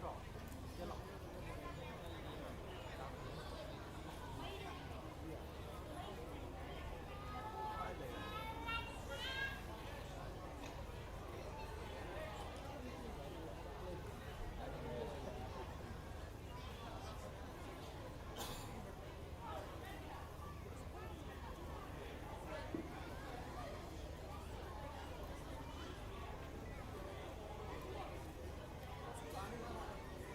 Hãy subscribe cho kênh Ghiền Mì Gõ để không bỏ lỡ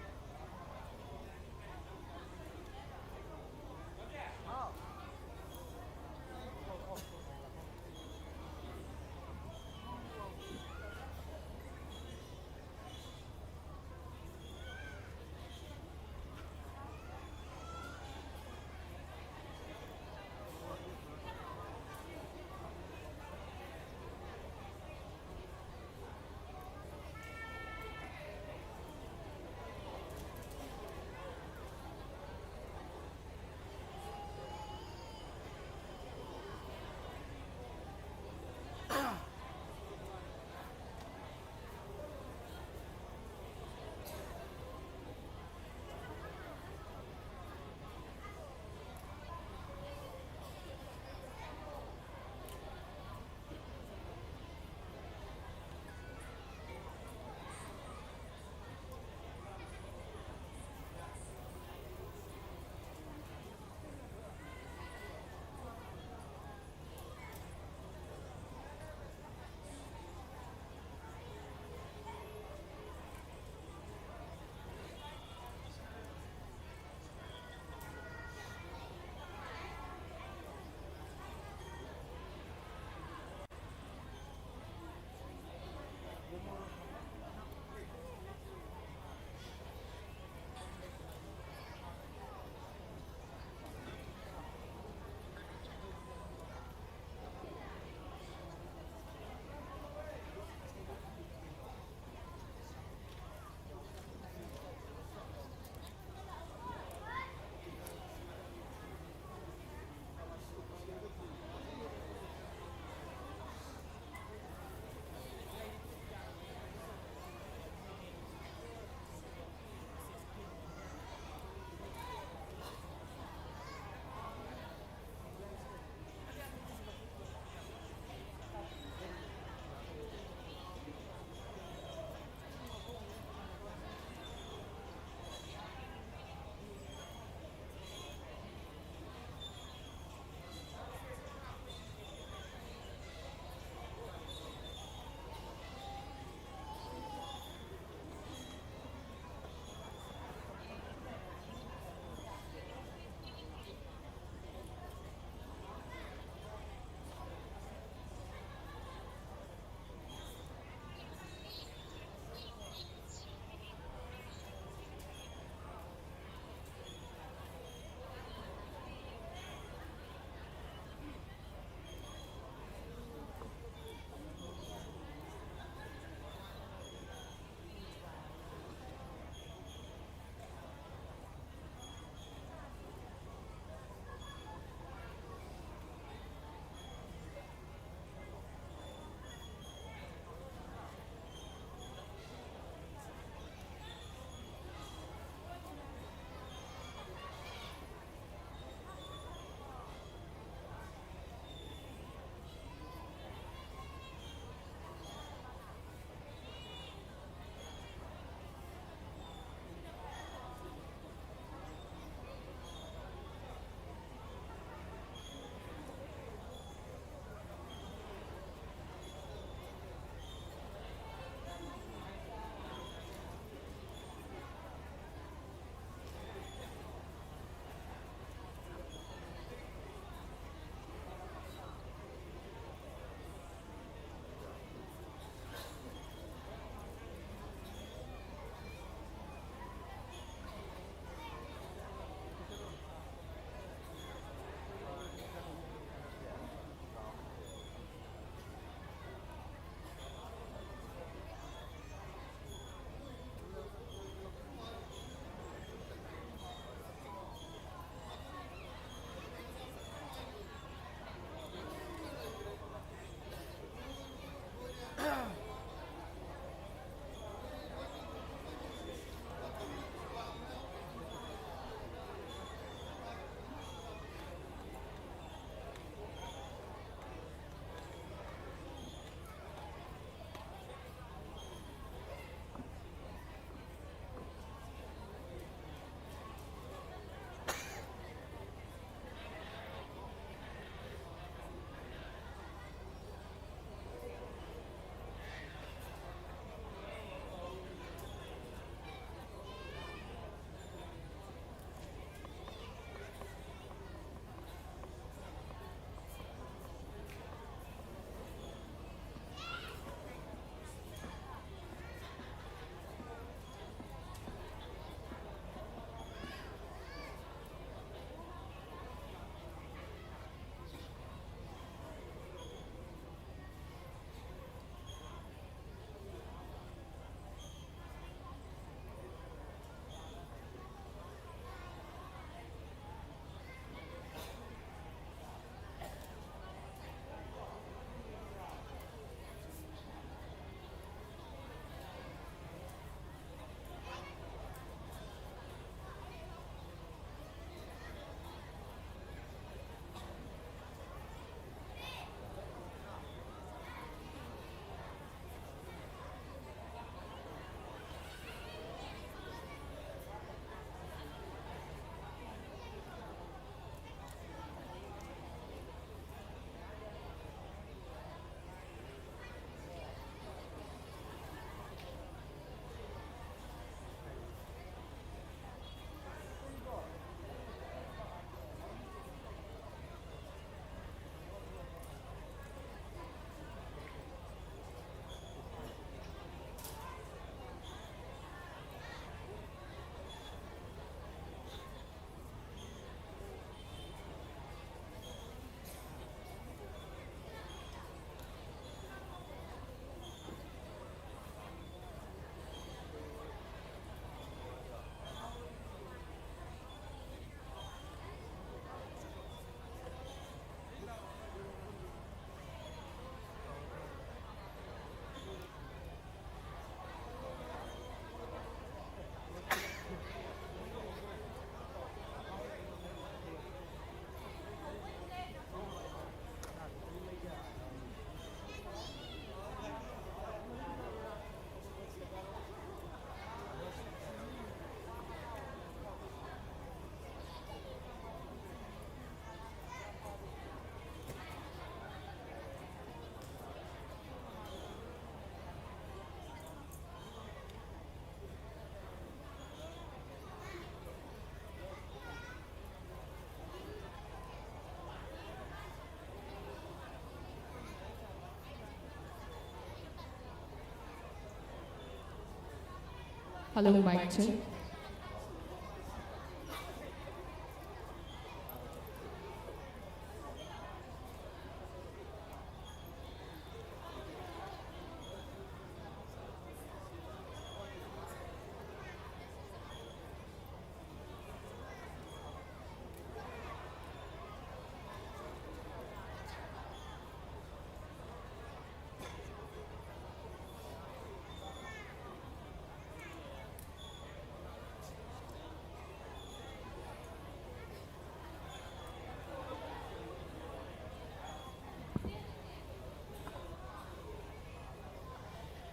Hello, mic check.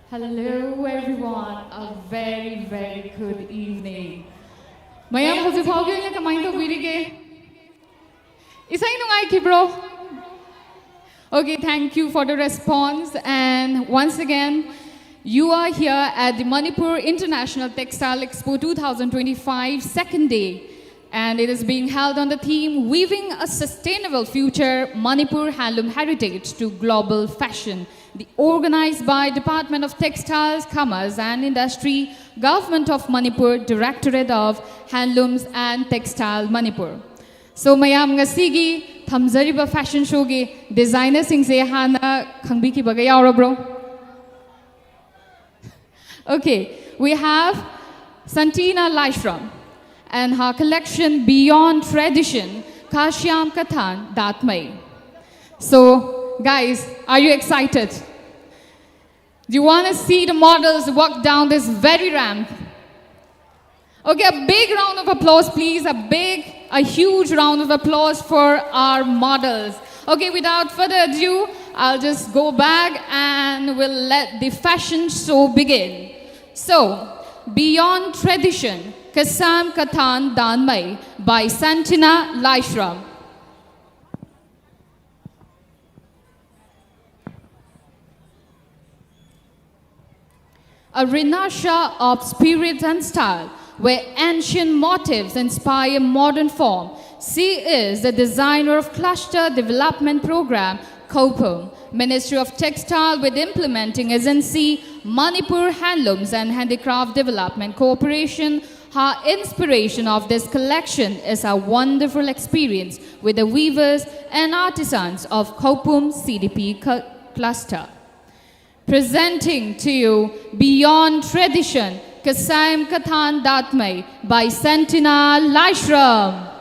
Hello everyone, a very good evening. Mayam hoje phauge na kamai to birige. Isai nungai ki bro. Okay, thank you for the response, and once again you are here at the Manipur International Textile Expo 2025 second day, and it is being held on the theme Weaving a Sustainable Future, Manipur Handloom Heritage to Global Fashion, organized by Department of Textiles, Commerce and Industry, Government of Manipur, Directorate of Handlooms and Textile Manipur. So mayam ngasigi thamjariba fashion show ge designer sing se hana khangbi ki baga yaura bro. Okay, we have Santina Laishram and her collection Beyond Tradition Kashyam Kathan Datmai. So guys, are you excited? Do you want to see the models walk down this very ramp? Okay, a big round of applause, please. A huge round of applause for our models. Okay, without further ado, I'll just go back and we'll let the fashion show begin. So, Beyond Tradition, Kasam Kathan Danmai by Santina Laishram. A renasha of spirit and style, where ancient motifs inspire modern form. She is the designer of Cluster Development Program, KhutSem, Ministry of Textile with implementing agency, Manipur Handlooms and Handicraft Development Corporation. Her inspiration of this collection is a wonderful experience with the weavers and artisans of KhutSem CDP cluster. Presenting to you Beyond Tradition, Kasam Kathan Datmai by Santina Laishram.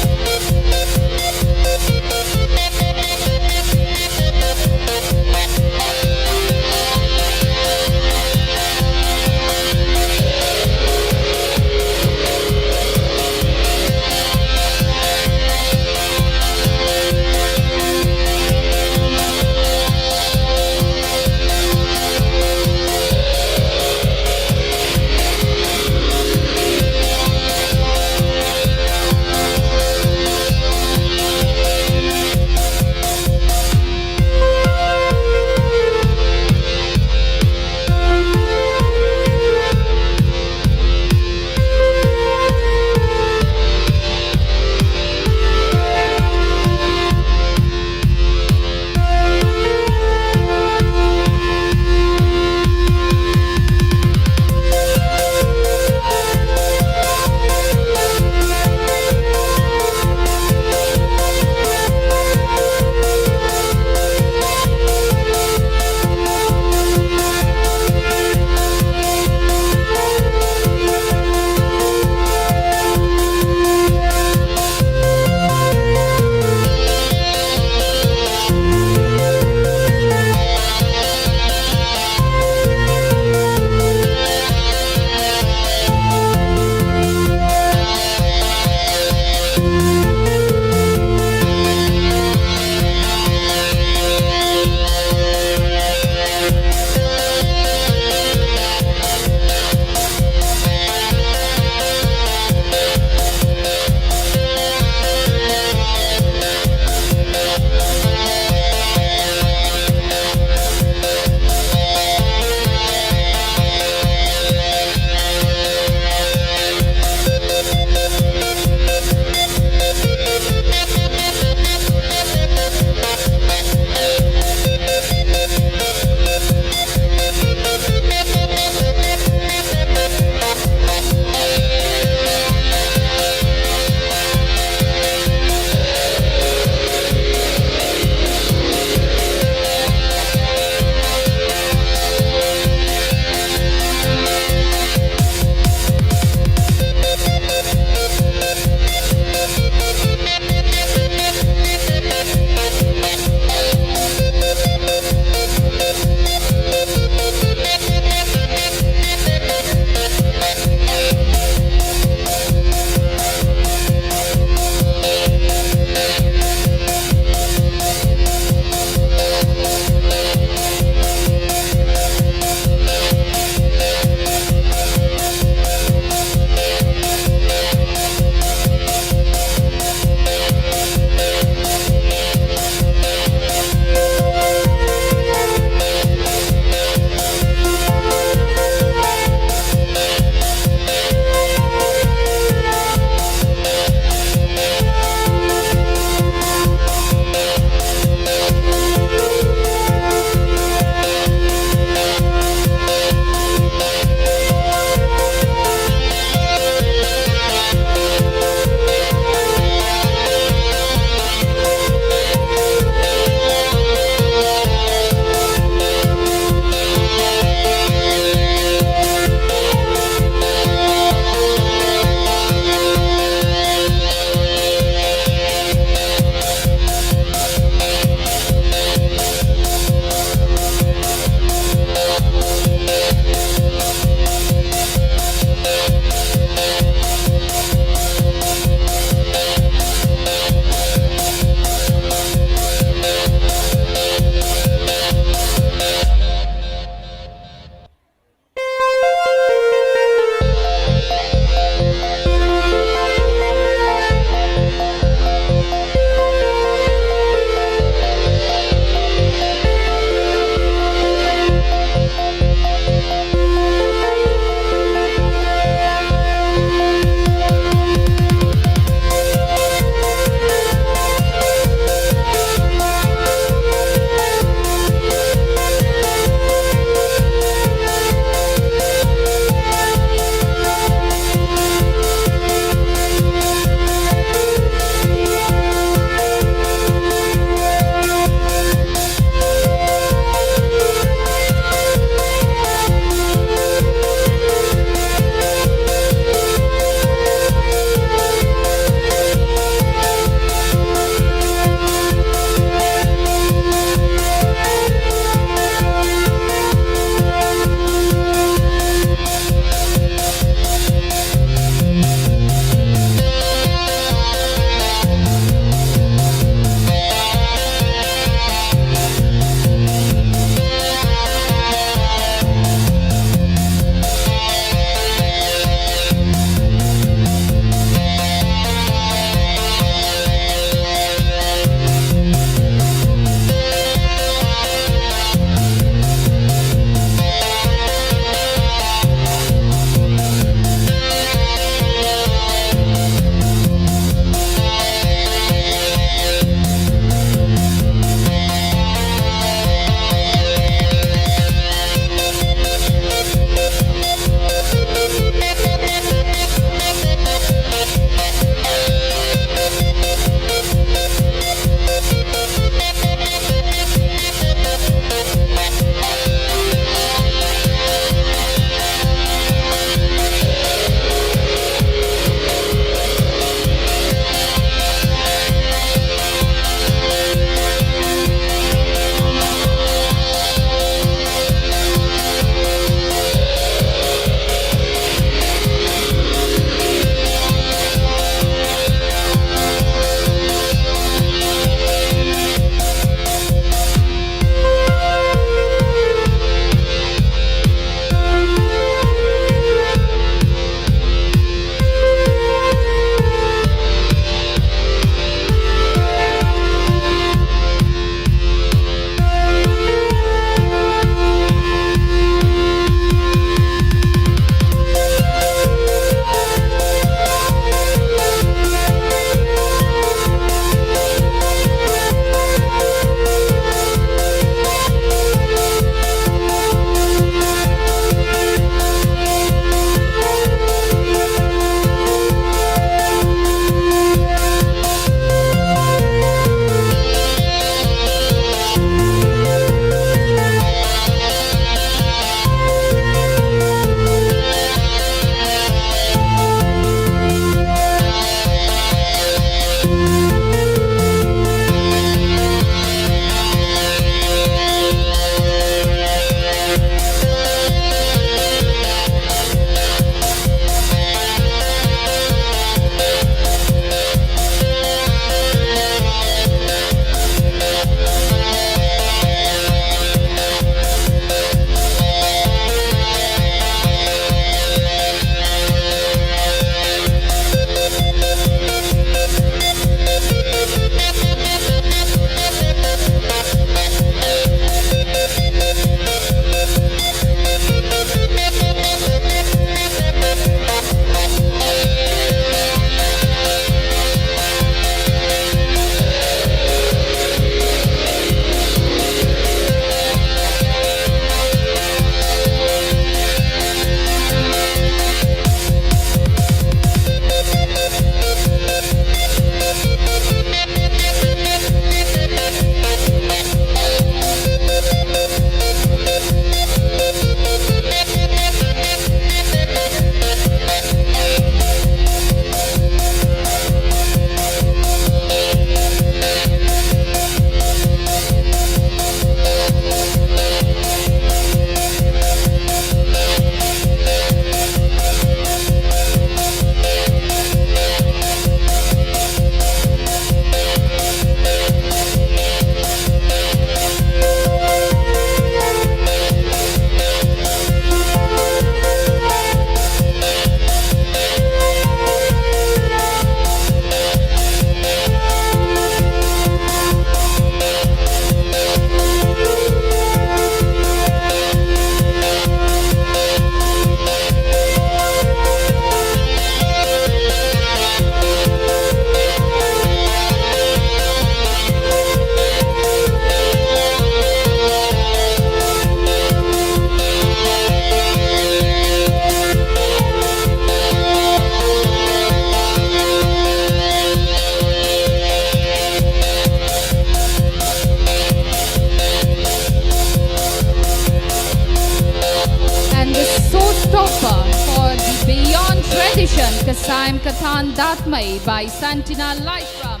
tradition, Kasam Kathan Datmai by Santina Lightram.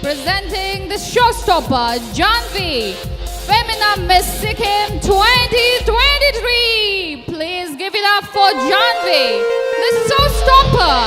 Presenting the showstopper, Janvi, Femina Miss Sikkim 2023. Please give it up for Janvi, the showstopper.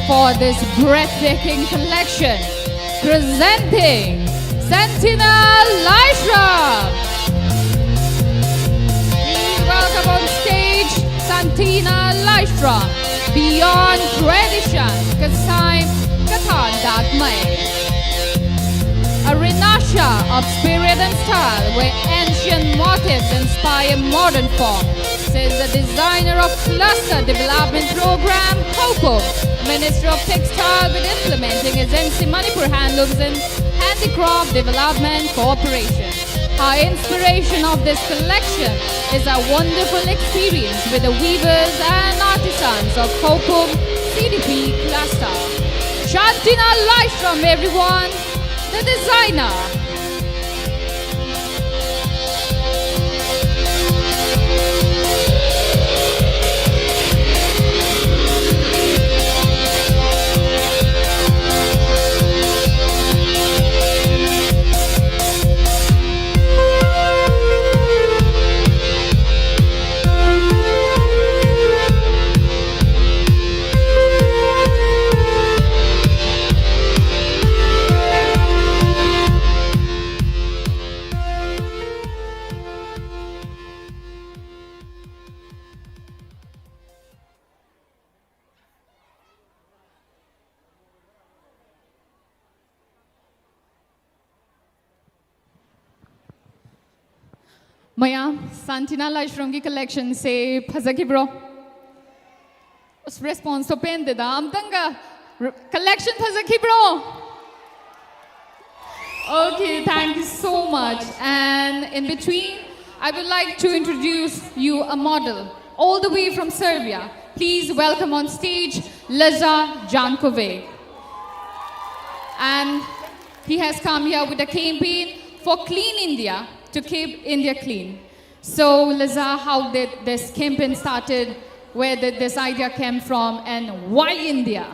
For this breathtaking collection, presenting Santina Lightram. Please welcome on stage Santina Lightram, Beyond Tradition, Kasam Kathan Datmai. A renasher of spirit and style where ancient motifs inspire modern form, says the designer of Cluster Development Program, Hopo, Minister of Textile, with implementing his MC Manipur Handlooms and Handicraft Development Corporation. Our inspiration of this collection is a wonderful experience with the weavers and artisans of Hopo CDP Cluster. Santina Lightram, everyone, the designer. Maya, Santina Lightram की collection से फज़की bro. उस response तो pen दे दा आमतंगा collection फज़की bro. Okay, thank you so much. And in between, I would like to introduce you a model all the way from Serbia. Please welcome on stage Laza Jankove. And he has come here with a campaign for Clean India, to keep India clean. So, Liza, how did this campaign started? Where did this idea came from, and why India?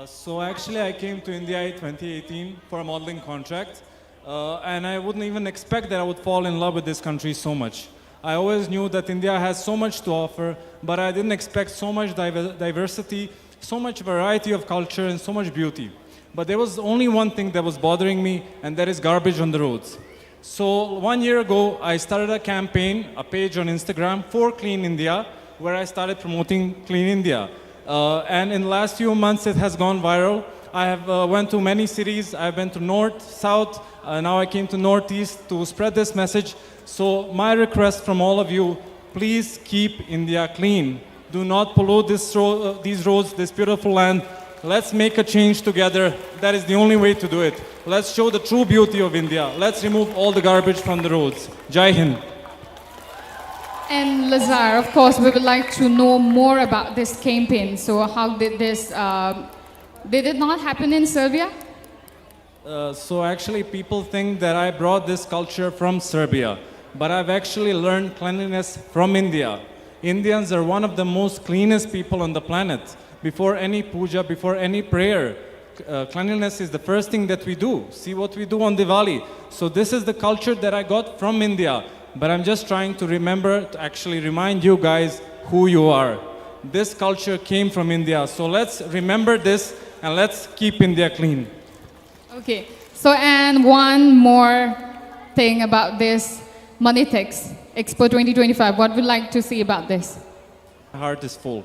So actually, I came to India in 2018 for a modeling contract, and I wouldn't even expect that I would fall in love with this country so much. I always knew that India has so much to offer, but I didn't expect so much diversity, so much variety of culture, and so much beauty. But there was only one thing that was bothering me, and that is garbage on the roads. So 1 year ago, I started a campaign, a page on Instagram for Clean India, where I started promoting Clean India. And in the last few months, it has gone viral. I have went to many cities. I've been to North, South, now I came to Northeast to spread this message. So my request from all of you, please keep India clean. Do not pollute these roads, this beautiful land. Let's make a change together. That is the only way to do it. Let's show the true beauty of India. Let's remove all the garbage from the roads. Jai Hind. And Lazar, of course, we would like to know more about this campaign. So how did this, did it not happen in Serbia? So actually people think that I brought this culture from Serbia, but I've actually learned cleanliness from India. Indians are one of the most cleanest people on the planet. Before any puja, before any prayer, cleanliness is the first thing that we do. See what we do on Diwali. So this is the culture that I got from India. But I'm just trying to remember, to actually remind you guys who you are. This culture came from India. So let's remember this and let's keep India clean. Okay, so and one more thing about this MANITEX Expo 2025. What would you like to say about this? My heart is full.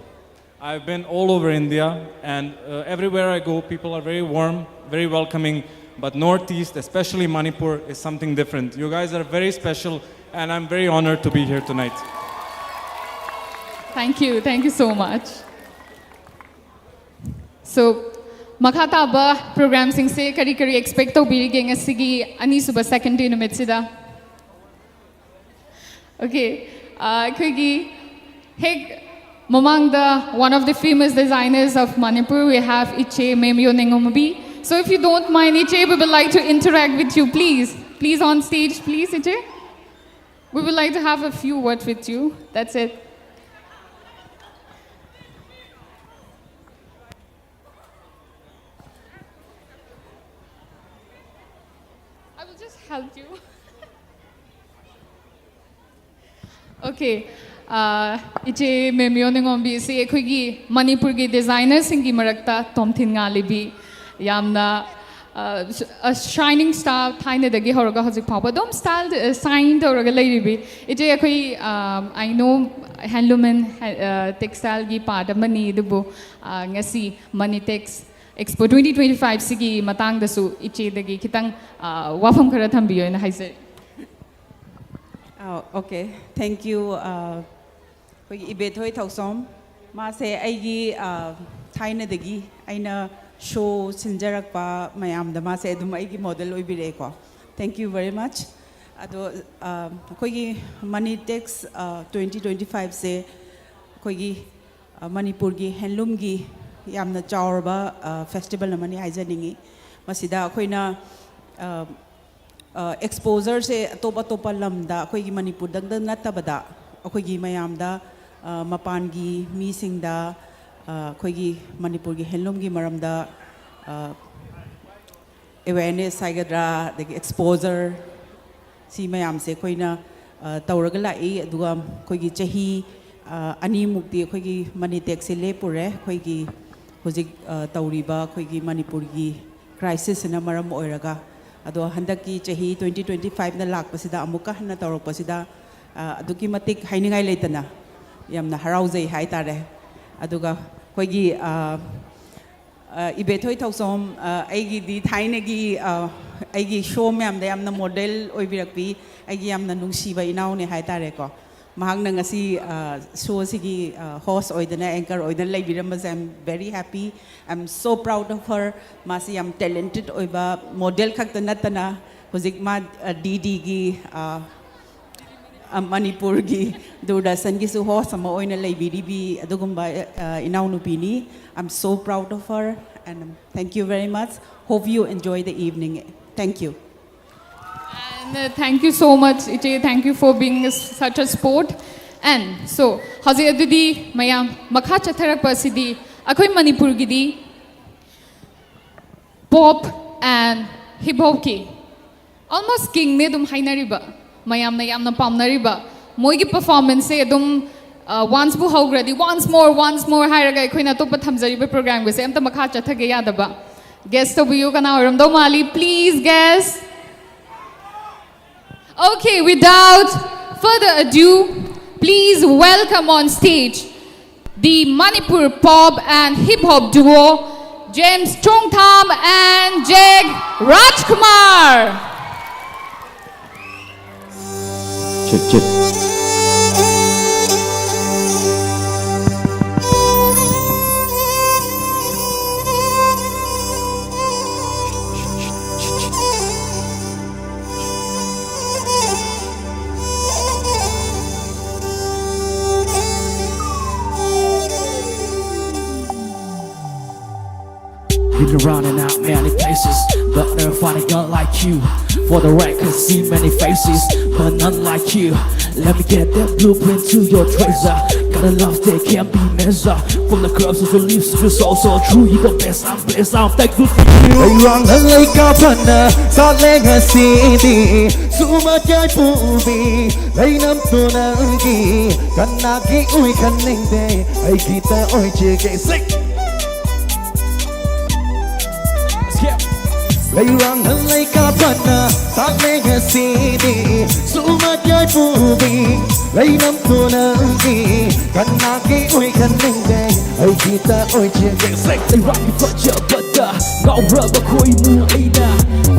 I've been all over India, and everywhere I go, people are very warm, very welcoming. But Northeast, especially Manipur, is something different. You guys are very special, and I'm very honored to be here tonight. Thank you so much. So, makataba program sing se kari expect to birige ngasigi ani suba second day numit sida. Okay, kagi heg mamang one of the famous designers of Manipur, we have Iche Memyo Nengomabi. So if you don't mind, Iche, we would like to interact with you, please. Please on stage, please, Iche. We would like to have a few words with you. That's it. I will just help you. Okay. Iche Memyo Nengombi se ekhoi Manipur gi designer singi marakta Tomthin nga libi yamna a shining star thaina dagi horaga hojik phaba dom style sign toraga leiribi iche ekhoi I know handloom and textile gi part amani dubu ngasi MANITEX Expo 2025 sigi matang dasu iche dagi kitang wafam khara thambiyo na haise. Okay, thank you. Ibethoi Thausom, Mase Aigi Taina Degi, Aina show Sinjarakpa, Mayam, the Mase Dumaigi model Ubireko. Thank you very much. Ado Kogi MANITEX 2025 say Kogi Manipurgi, Handloomgi, Yamna Chaurba Festival Namani Aizaningi, Masida Koina. Exposure se topa lamda akhoi gi Manipur dang natabada akhoi gi mayam da mapan gi mi sing da akhoi gi Manipur gi handloom gi maram da awareness saigadra the exposure si mayam se koina tawraga lai aduga akhoi gi chahi ani mukti akhoi gi MANITEX se le pure akhoi gi hojik tawriba akhoi gi Manipur gi crisis na maram oiraga ado handaki chahi 2025 na lakpasida amuka hana tawrokpasida aduki matik hainingai leitana yamna harauzai haitare aduga koigi ibethoi thausom aigi di thainagi aigi show myam da yamna model oibirakpi aigi yamna nungsiba inau ne haitare ko mahangna ngasi show sigi host oidana anchor oidana leibiramba I'm very happy. I'm so proud of her. Masi am talented oiba model khakta natana hojik ma DD gi Manipur gi Durdasan gi su host sama oina leibiri bi adugumba inau nupini. I'm so proud of her and thank you very much. Hope you enjoy the evening. Thank you. And thank you so much, Iche. Thank you for being such a sport. And so, Hazi Adudi, Mayam, Makha Chatharak Pasidi, Akoy Manipur Gidi, pop and hip hop ki. Almost king ne dum hainariba, Mayam na yam na pam nariba. Moigi performance se dum once bu hogradi, once more, hiraga akoy na to pathamzariba program ko se amta Makha Chathage yadaba. Guest to buyo kana oramdo mali, please guest. Okay, without further ado, please welcome on stage the Manipur pop and hip hop duo, James Chongtham and Jeg Rajkumar. Check. We've been running out many places, but never find a girl like you. For the record, see many faces, but none like you. Let me get that blueprint to your treasure. Got a love that can't be measured. From the curves of your lips to your soul, so true. You the best, I'm blessed, I'm thankful for you. Ay wang nalay ka pa na sa legacy Sumadyay pubi, ay namto ng gi Kanagi uy kaningde, ay kita uy chike Sing! Ay wang nalay ka pa na sa legacy Sumadyay pubi, ay namto ng gi Kanagi uy kaningde, ay kita uy chike Sing! Ay rock you for your butter, ngao rubber koi mu ay na.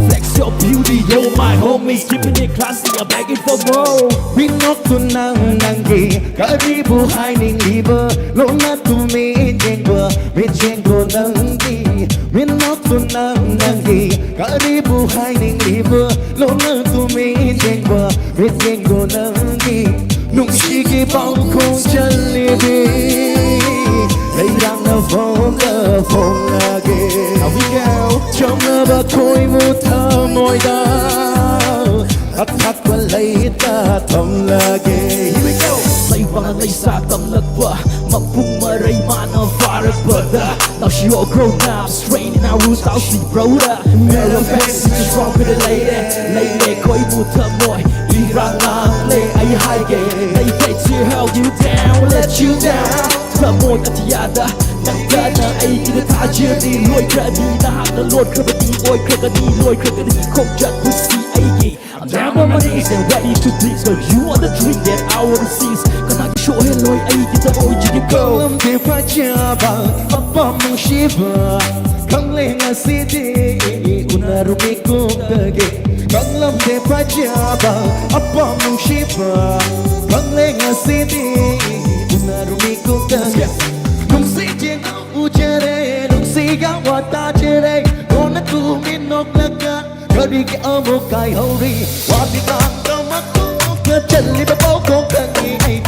Flex your beauty, yo my homies, keeping it classy, I'm begging for more. Binoktunang nanggi Karibuhay ning liba Lona tumijengwa Mijengwa nanggi Binoktunang nanggi Karibuhay ning liba Lona tumijengwa Mijengwa nanggi Nung sige bao kong jalebi Ay lang na phong again Now we go Trong na ba ko'y muta mo'y da At walay tatong lagi Here we go! Say pangalay sa tamlag ba Mapumaray man ang farag bada. Now she all grown up, straight in our roots, how she brought up. Mellow face, just wrong with the lady. Lady, ko'y muta mo'y irang lang le ay haige. They play to hold you down, let you down. Sa mo'y katiyada Nagana ay kinatadya Di loy kradi Nahak na lord krabadi Oy kragadi Loy kragadi Kong dyan pussy ay I'm down on my knees and ready to please But you are the dream that I wanna seize Kanag show heloy ay kita oy jiggy go Kung di pa jaba Apa mong shiba Kang lenga sidi Una rumikong dagi Kang lam di pa jaba Apa mong shiba Kang lenga sidi Una rumikong dagi Nung sige na ujere Nung siga wata jere Nuna tuminok laga Kari ki amo kay hori Wati kang kamakong Kajali ba po kong kangi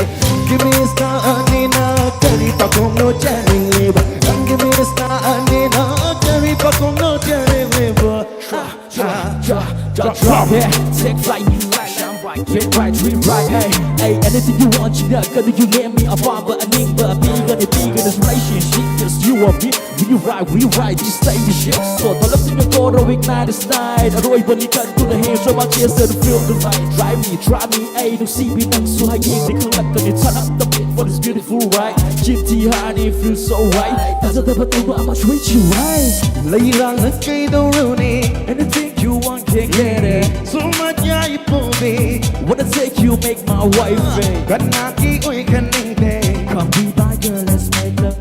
Gimis na anina Kari pa kong no jaring liba Ang gimis na anina Kari pa kong no jaring liba Drop it, take flight, you like I'm right, get right, treat right, hey, hey, anything you want, you not gonna you name me, a father, a name, but big on this relationship, just you or me, we right, you stay the shit, so the love in your door, ignite this night, a roy balikan to the hands, so my chest and feel the light, try me, hey, don't see me, nang so high, they collect on it, turn up the beat for this beautiful ride, GT honey, feel so right, that's a double thing, but I'ma treat you right, Lay lang na kay daw Rooney Anything you want, can't get it Sumadya ipubi wanna take you, make my wife, hey. Kanaki uy kaningde Come be my girl, let's make love.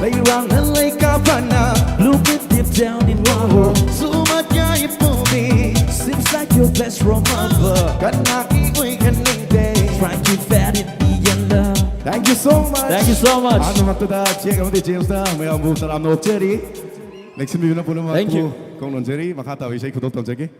Lay lang na lay ka pa na Look it deep down in my heart. Sumadya ipubi Seems like you're blessed from above. Kanaki uy kaningde Trying to fat it, be in love. Thank you so much Thank you so much. Ano magtada Check ang James na May ambo sa ramno Jerry Next na po naman Thank you. Kung non Jerry Makatawi siya ikudot ng Jerry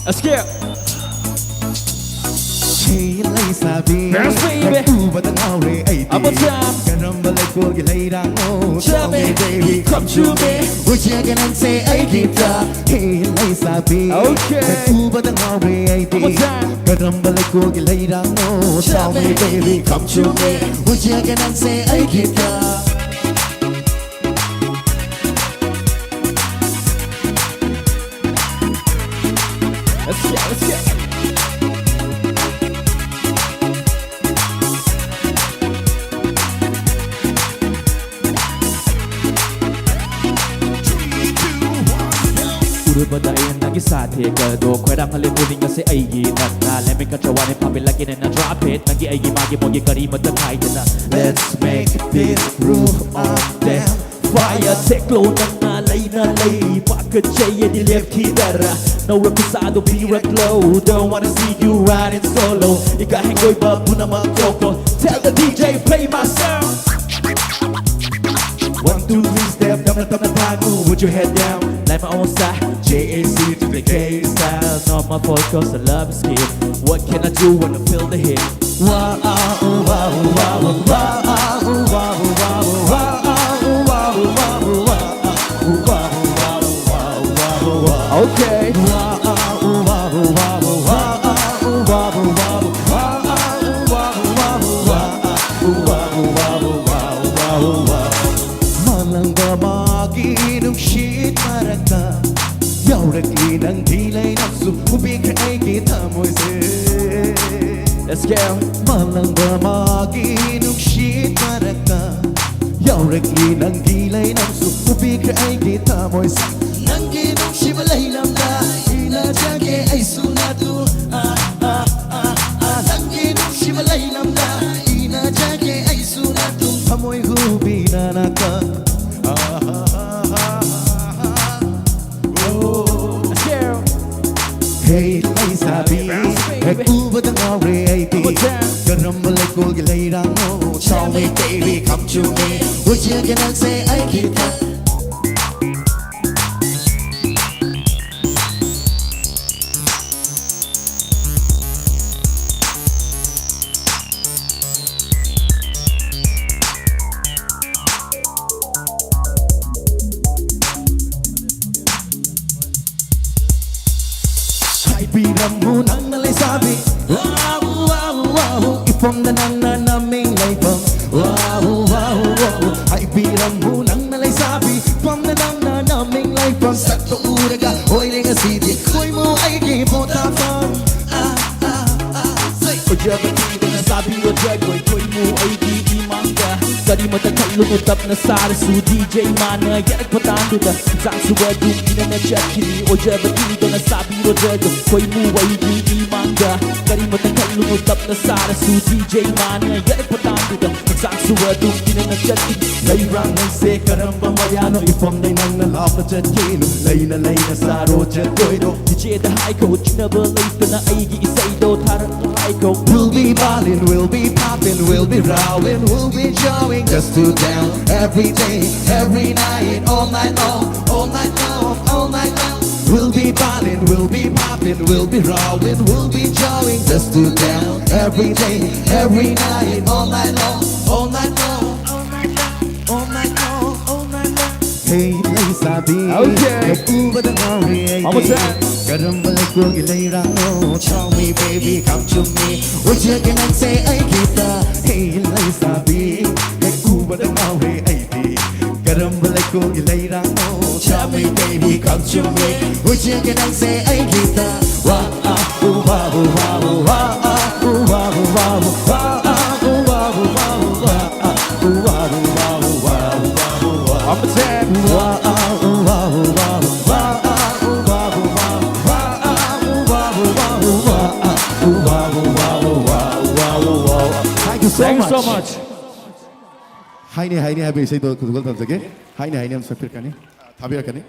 Let's get Lay sabi Yes, baby. Nagtubat ang aure ay di About time. Ganang balay ko gilay lang mo Tell me, baby come to me. Ujiya ka nang say ay kita Lay sabi Okay. Nagtubat ang aure ay di About time. Ganang balay ko gilay lang mo Tell me, baby come to me Ujiya ka nang say ay kita Let's get Urut badayan lagi sate Kado kwerang halimunin kasi ay ginat na Leming katrawanin pabilagin na drop it Nagi ay gimagi mo gikarima takay na Let's make this room on them Fire teklo ng nalay Pagkachaya ni left kitara No repisado pira glow Don't wanna see you riding solo Ikahengoy babu na magkoko Tell the DJ play my sound 1, 2, tapna tago. Put your head down, like my own style. JAC to the K style. Not my fault 'cause I love his kid. What can I do when I feel the hit? Wow, wow, wow, wow, wow, wow, wow, wow. Okay. Malanga magi nung shit maraka Yaurakli nang dilay nang su ubik ay kita mo se Let's go. Malanga magi nung shit maraka Yaurakli nang dilay nang su ubik ay kita mo se Nanggi nung shibalay nam na ina jage ay sunatu Nanggi nung shibalay nam na ina jage ay sunatu Hamoy hubi na naka Hey, lay sabi, ek ubad ang R.A.T. Karambalay ko gilay rang mo. Tell me baby, come to me. Would you get and say I keep that? Biram mo nang nalay sabi Wow, wow, wow Ifong na nang nanaming laybang Wow, wow, wow Ay biram mo nang nalay sabi Ifong na nang nanaming laybang Sa tuuraga, hoy ringa sidi Koy mo ay kipotapang Ojaba dito na sabi o drag boy Koy mo ay di imanga Kari matakal lumutap na sarasu DJ mana Yarak patando da Sang suwadu ina na chat kini Ojaba dito na sabi o drag Koy mo ay di imanga Kari matakal lumutap na sarasu DJ mana Yarak patando da Sang suwadu ina na chat kini Layrang ng se karamba mayano Ifong na nang nalap na chat kino Lay na sa roja koido DJ da high coach Never late na aigi isay do Tarang na high coach We'll be ballin', we'll be poppin', we'll be rowin', we'll be jawing just to down every day, every night, all night long, all night long, all night long. We'll be ballin', we'll be poppin', we'll be rowin', we'll be jawing just to down every day, every night, all night long, all night long, all night long, all night long, all night long. Hey, lay sabi, Okay. nag-ubad ang R.A.T. How much that? Karambalik ko gilay mo. Tell me baby, come to me. Would you can I say ay kita? Hey, lay sabi, nag-ubad ang R.A.T. Karambalik ko gilay mo. Tell me baby, come to me. Would you can I say ay kita? Wow, wow, wow, wow, wow, wow, wow, wow, wow. I'm a tag. Wow, wow, wow, wow. Thank you so much. Haini habi isai do kudugol tamsake. Haini am safir kani. Thabir kani.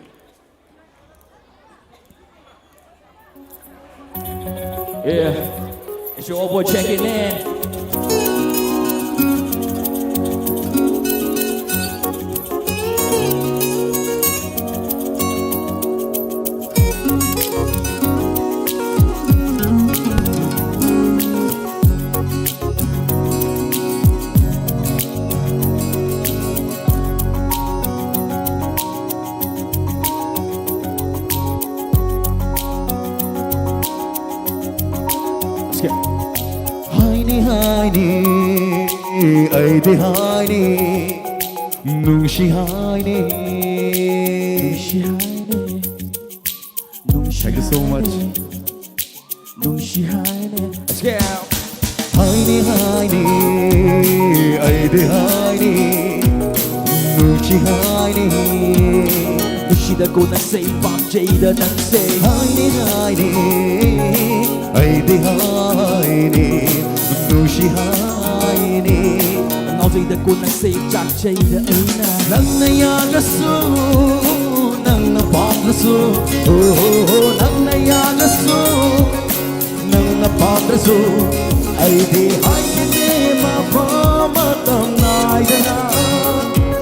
Yeah, it's your old boy checking in. Ay de haini, nungshi haini. Thank you so much. Let's go. Haini, ay de haini, nungshi haini. Nushida ko na say, Pop Jada nang say. Haini, ay de haini, nungshi haini. Now say that ko na say, Jack Jada ay na. Nang nayagasu, nang napadrasu. Oh, nang nayagasu, nang napadrasu. Ay di hay kini mapamatang naidana.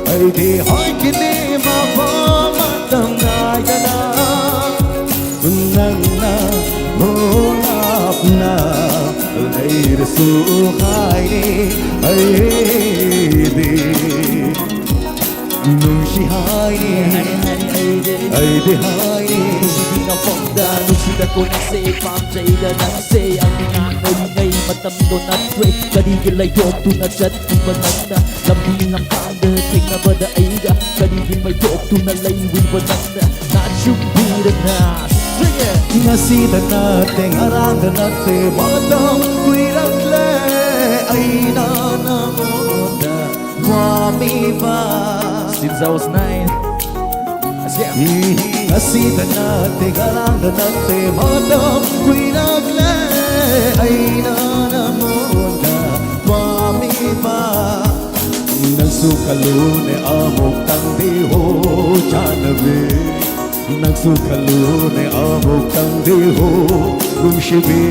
Ay di hay kini mapamatang na lấy được su hai ai đi nung si hai ai đi hai Nushi na fonda, nushi na ko na say Pam chay na nang say Ang nga noy ngay matam do na pray Kadi gilay dog to na chat Di ba nang na Lambi ng panda Ting na ba da ay ga Kadi gilay dog to na lay Win ba nang na Not yung bida na Sing it! Ngasida natin haranga natin Matang kuiragle ay nanamoda Wami ba Since I was 9 Let's get Ngasida natin haranga natin Matang kuiragle ay nanamoda Wami ba Nagsukalo ni amok tang diho Janabi Nagsukalo ni amok tang diho Rumshibi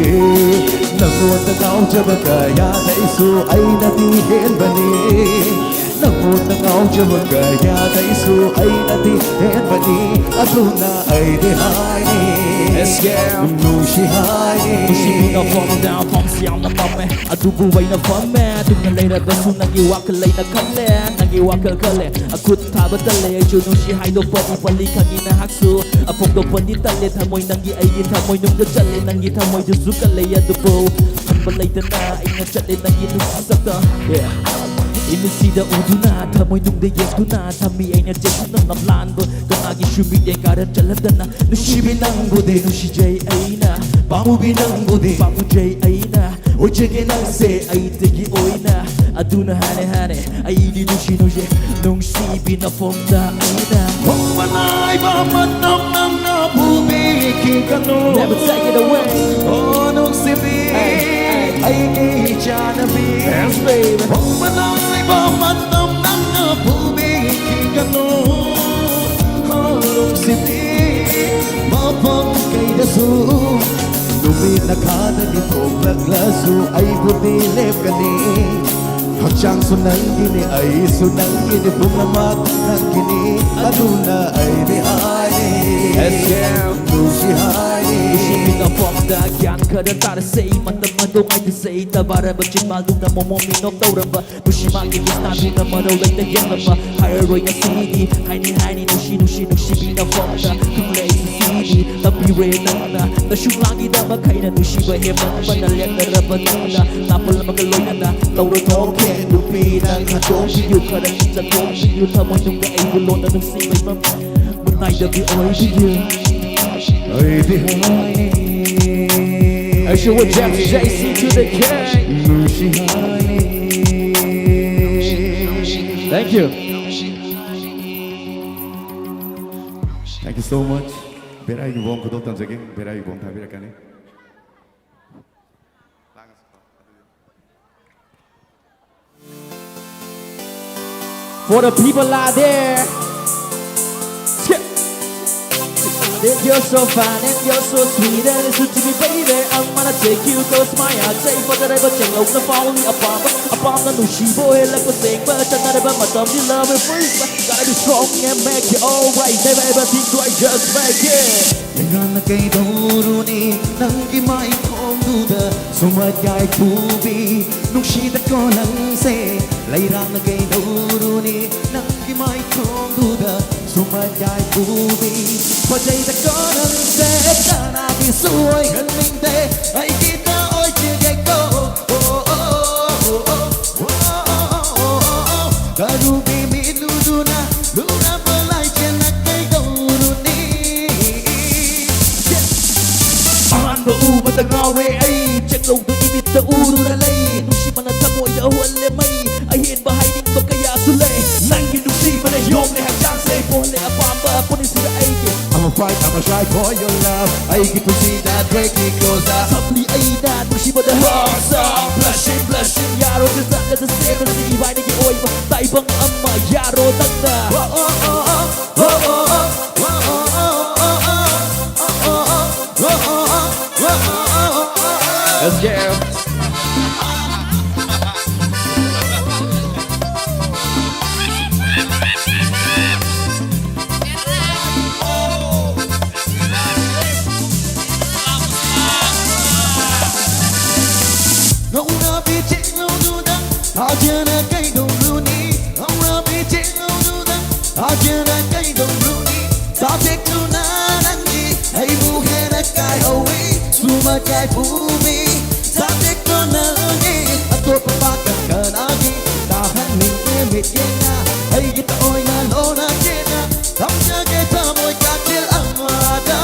Nagwat na ngao jabagaya Na iso ay natihin bani Nagwat na ngao jabagaya Na iso ay natihin bani Aduna ay dihani Let's get Nushihani Nushi na fonda, fong siyang na mame Adubuway na fame Tung na lay na baso Nangiwakalay na kale Nangiwakal kale Akut tabatale Ayo nushi hay no pati pali Kagi na haksu Apong do pandi tale Tamoy nangi ay Tamoy nung da chale Nangi tamoy Juzukale Adubo Balay da na Ay na chale Nangi nusi sakta Yeah Inisida uduna Tamoy nung da yes na Tami ay na jesu na namlan bo Kanagi shumi ay karan chalada na Nushi binanggo de Nushi jay ay na Pamu binanggo de Pamu jay ay na Ojege nang se ay tegi oy na Aduna hane hane Ay di nushi nushi Nung si binafonda ay na Manay ba manam nam na bumiki ka no Never take it away Oh, nung sibi ay ijanabi Dance baby Manay ba manam nam na bumiki ka no Oh, nung sibi mapang kay dasu Lumit na kada nito maglaso ay butilip ka ni Haksang sunang gini ay sunang gini Bumamat ng gini Aduna ay bihani Nushihani Nushi binafonda Gyan ka rin tara say Mandamadong ay disay Tabara ba chimalong na momominok tauran ba Nushi magigis na doon naman Aw like the yan na ba Hiroy na CD Haini nushi nushi nushi binafonda Kung lay sa CD Tabire na na Nasyong lagi na magkay na Nushi ba heman Panalyak na raban na Tapol na magaloy na na Tauro toke Lupi na katong Piyo ka rin sa tong Piyo Tamoy nung na ay bulon na nung sibay mam Munay da bi oy piyo ay bihani I should with Jeff JC to the K. Nushihani Thank you. Thank you so much Berai gubom kudotan jaging Berai gubom tabira kani For the people out there, you're so fine and you're so sweet and it's good to me, baby. I'm gonna take you close my heart, say for the river, check out the phone, upon the nushi boy, like a sing, but another but my thumb, you love it first. Gotta be strong and make it alright, never ever think I just make it. Dengan kay doruni nang gimay kong duda Sumadjay tubi nung shita ko lang se Layrang na kay doruni nang gimay kong duda Sumadjay tubi Pajay ta ko lang se Tanagi suoy galing de Ay kita oy chigay ko Karubi mi luna Luna balay kena kay doruni Ando uba da ngawe ay check low the init the uru na lay nushi mana tamoy da wale may ahin bahay ning bagaya sulay nangi nushi mana yom ne hajang say pole apamba punin sila ay I'm a fight, I'm a try for your love I get to see that break me closer sabli ay da nushi mana hearts up blushing yaro the that the same as the vai nigi oy tay bang amma yaro tagda let's go. Hora bitin oldudan acına kaydon runi Hora bitin oldudan acına kaydon runi Sabek tunanangi ay buhena kay awi Suma kay bumi Sabek tunangi Ato papakan kanagi Tahan ning emit kena Ay kita oy na lona kena Tamsa kita moy katil amada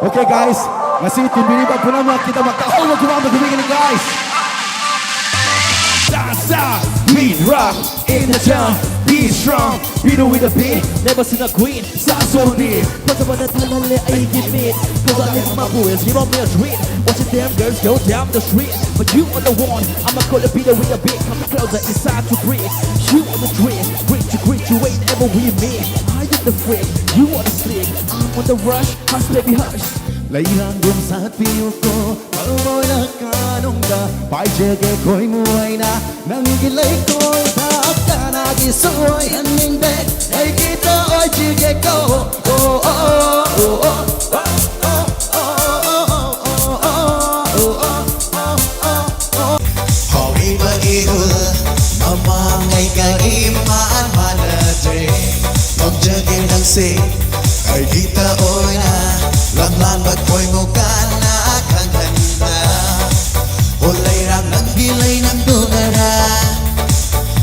Okay guys, ngasi timbili ba punama kita magkahol magkumama gumigil guys. Salsa, beat rock in the town, be strong, be the with the beat. Never seen a queen, Salsa ni, Cause when I tell I get fit Cause I live my boys, give on me a treat Watching them girls go down the street But you are the one, I'ma call a beater with a beat Coming closer, inside to breathe You on the dream, greet you ain't ever with me I am the freak, you are the slick I'm on the rush, hush baby hush layang dum sa piyo ko, palmoy na kanongga, pai jege koi muay na, nang gilay ko, tap ka na gisoy, aning bet, ay kita oy jige ko, oh oh oh oh oh. Say, ay kita oy na, lang magkoy mo ka na kang handa. Olay rang nang gilay ng dunara,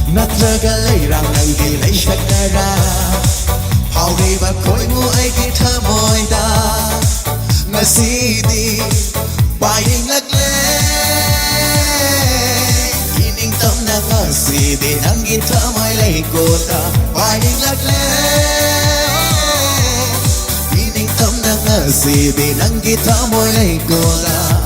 natragalay rang nang gilay siya nara. Hawri magkoy mo ay kita mo'y da, nasidi, baying laglay. Ining tam na nasidi, nang kita mo'y laykota, baying laglay. Si bilang kita mo'y laikola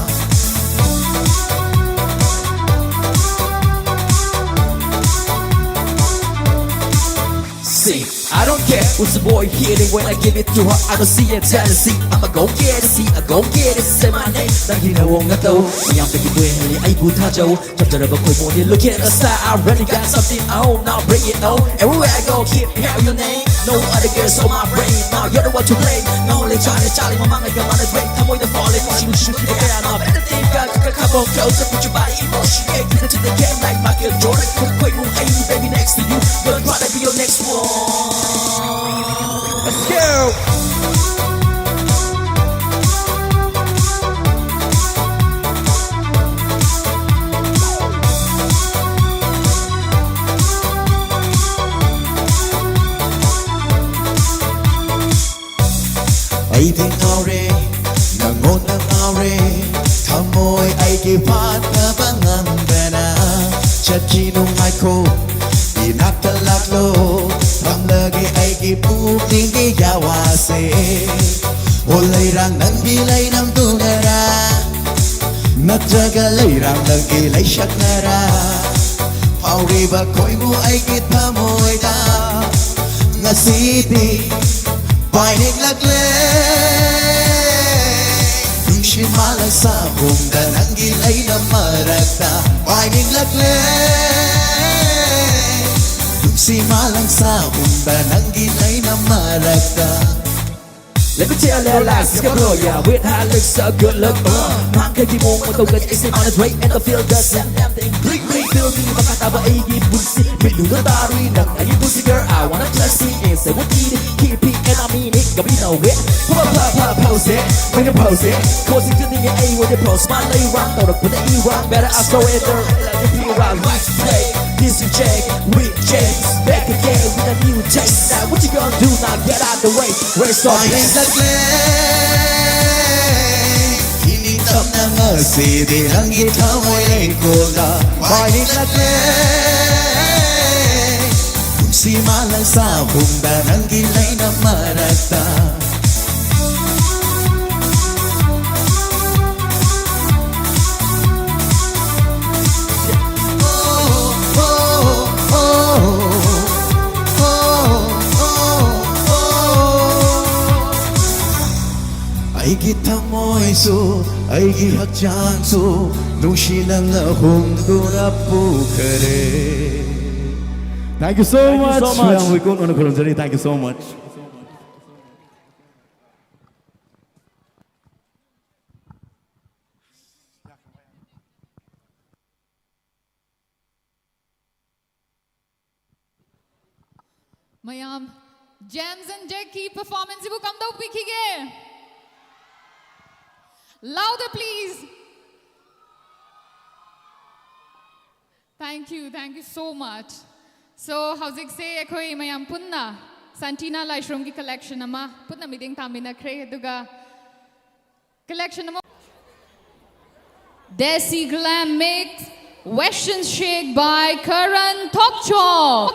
See, I don't care who's the boy hitting when I give it to her I don't see it, tell her, see, I'ma go get it, see, I go get it, say my name 난 기나온 것 도, 그냥 뺏기고 해니 아이 부타죠 점잖아봐 거의 뭐니 look at the style I really got something on, now bring it on Everywhere I go, keep hearing your name No other girls on my brain, now you're the one to blame 나 only trying to charlie, my 망할 것만은 break 다 모이다 falling, 지금 슈트 내 안 up Anything got come on closer, put your body in motion Yeah, get into the game like Michael Jordan 거의 뭐 ain't baby next to you You'd rather be your next one Let's go! Ay din aure, nangon ng aure Kamoy ay kipat na bangambana Chakinong ay ko, inakalaklo Ramlagi ay kiputing giyawase Olay rang nang gilay ng dunara Nagtagalay rang nang gilay siyak nara Pauri ba ko'y mo ay kitamoy da Nga city Painig laglay Yung simalang sa hungga Nang gilay na maragta Painig laglay Yung simalang sa hungga Nang gilay na maragta Let me tell you lies, it's gonna blow ya With high looks, so good look Mang kay di mong matawag Isip on the way and the feel the same damn thing Ring, feel me, makataba ay gibunsi Binuga tari ng ayun pussy girl I wanna just see it, say what did it Keep it and I mean it, gabi na wit Pose it, when you pose it Causing to the A when you pose My lay round, don't put the E round Better ask go in there, let me be around Let's play, this is Jake, with James Back again with a new taste Now what you gonna do now, get out the way Race on Painig laglay Hinitap na nga sidi Ang ikaw ay lingkoda Painig laglay Kung simalang sa hungda Nang gilay na maragta Ay kita mo'y so, ay gihakjan so Nung sinang ahong dura po kare Thank you so Thank you much. so much. Thank you so much. Mayam, Gems and Jackie performance ibu kam daw pikige. Louder please. Thank you so much. So, howzik se ekoi mayam punna Santina Laishrum ki collection ama punna meeting tamina kre duga collection ama Desi Glam Mix Western Shake by Karan Tokchok.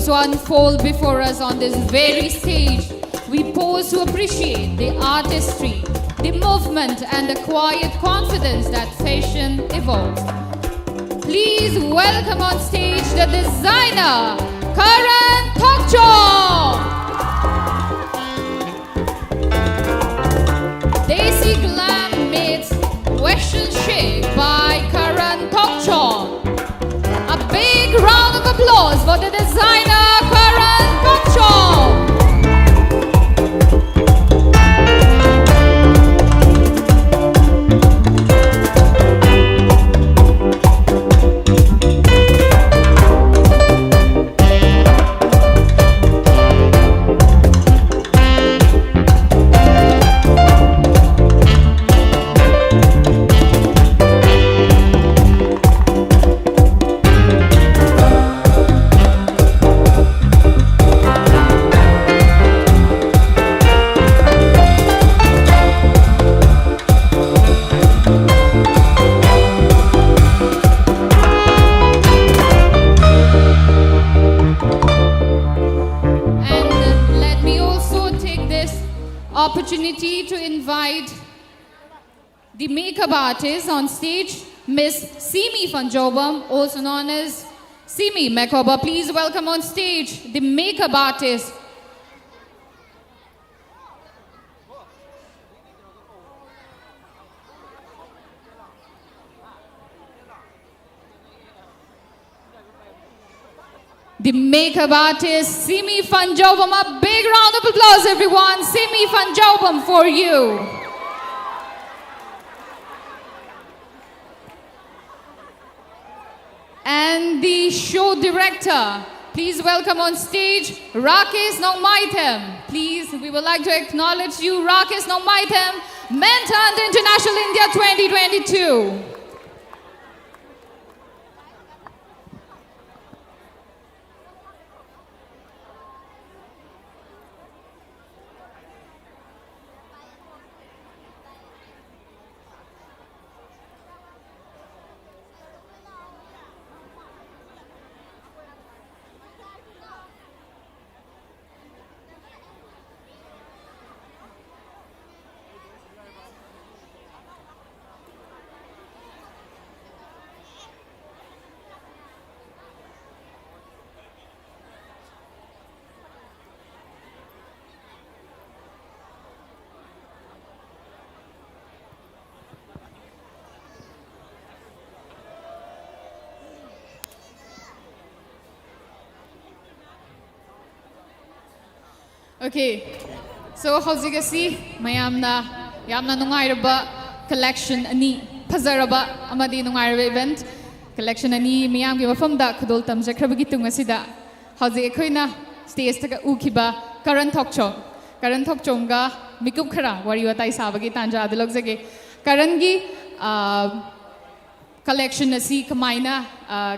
to unfold before us on this very stage. We pause to appreciate the artistry, the movement, and the quiet confidence that fashion evokes. Please welcome on stage the designer, Karan Tokchong. Desi Glam meets Western Chic by Karan Tokchong. A big round of applause for the designer, Karan Tokchong. Opportunity to invite the makeup artist on stage, Miss Simi Fanjobam, also known as Simi Mekoba. Please welcome on stage the makeup artist. The makeup artist, Simi Fanjobam. A big round of applause, everyone. Simi Fanjobam for you. And the show director, please welcome on stage, Rakesh Naumaitem. Please, we would like to acknowledge you, Rakesh Naumaitem, Mentor International India 2022. Okay, so howzigasi mayamna yamna nungairaba collection ani phazaraba amadi nungairaba event collection ani miyam gi mafamda khudol tamjakrabagi tungasida hauzi ekhoina stage ta ukhiba Karan Tokchong ga mikup khara wari watai sabagi tanja adlogjage Karan gi collection asi kamaina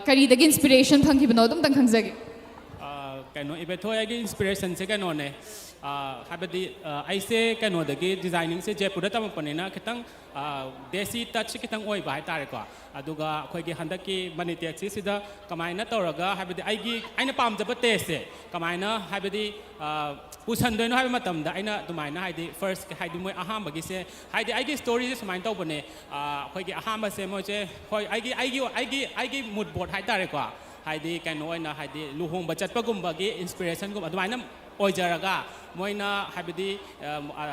kari dagi inspiration phangibno dum tang khangjage kano ibethoy agi inspiration se kano ne habadi aise kano dagi designing se Jaipur ta panena khitang desi touch khitang oi bai tare ko aduga khoi gi handaki MANITEX sida kamaina toraga habadi aigi aina pamjaba taste se kamaina habadi pusan doino habi matam da aina dumaina haidi first haidi moi aham bagi se haidi aigi story se sumain tau bane khoi gi aham se mo je khoi aigi mood board hai tare ko haidi kano oina haidi luhong bachat pagumba gi inspiration gum adumaina oijaraga moina habidi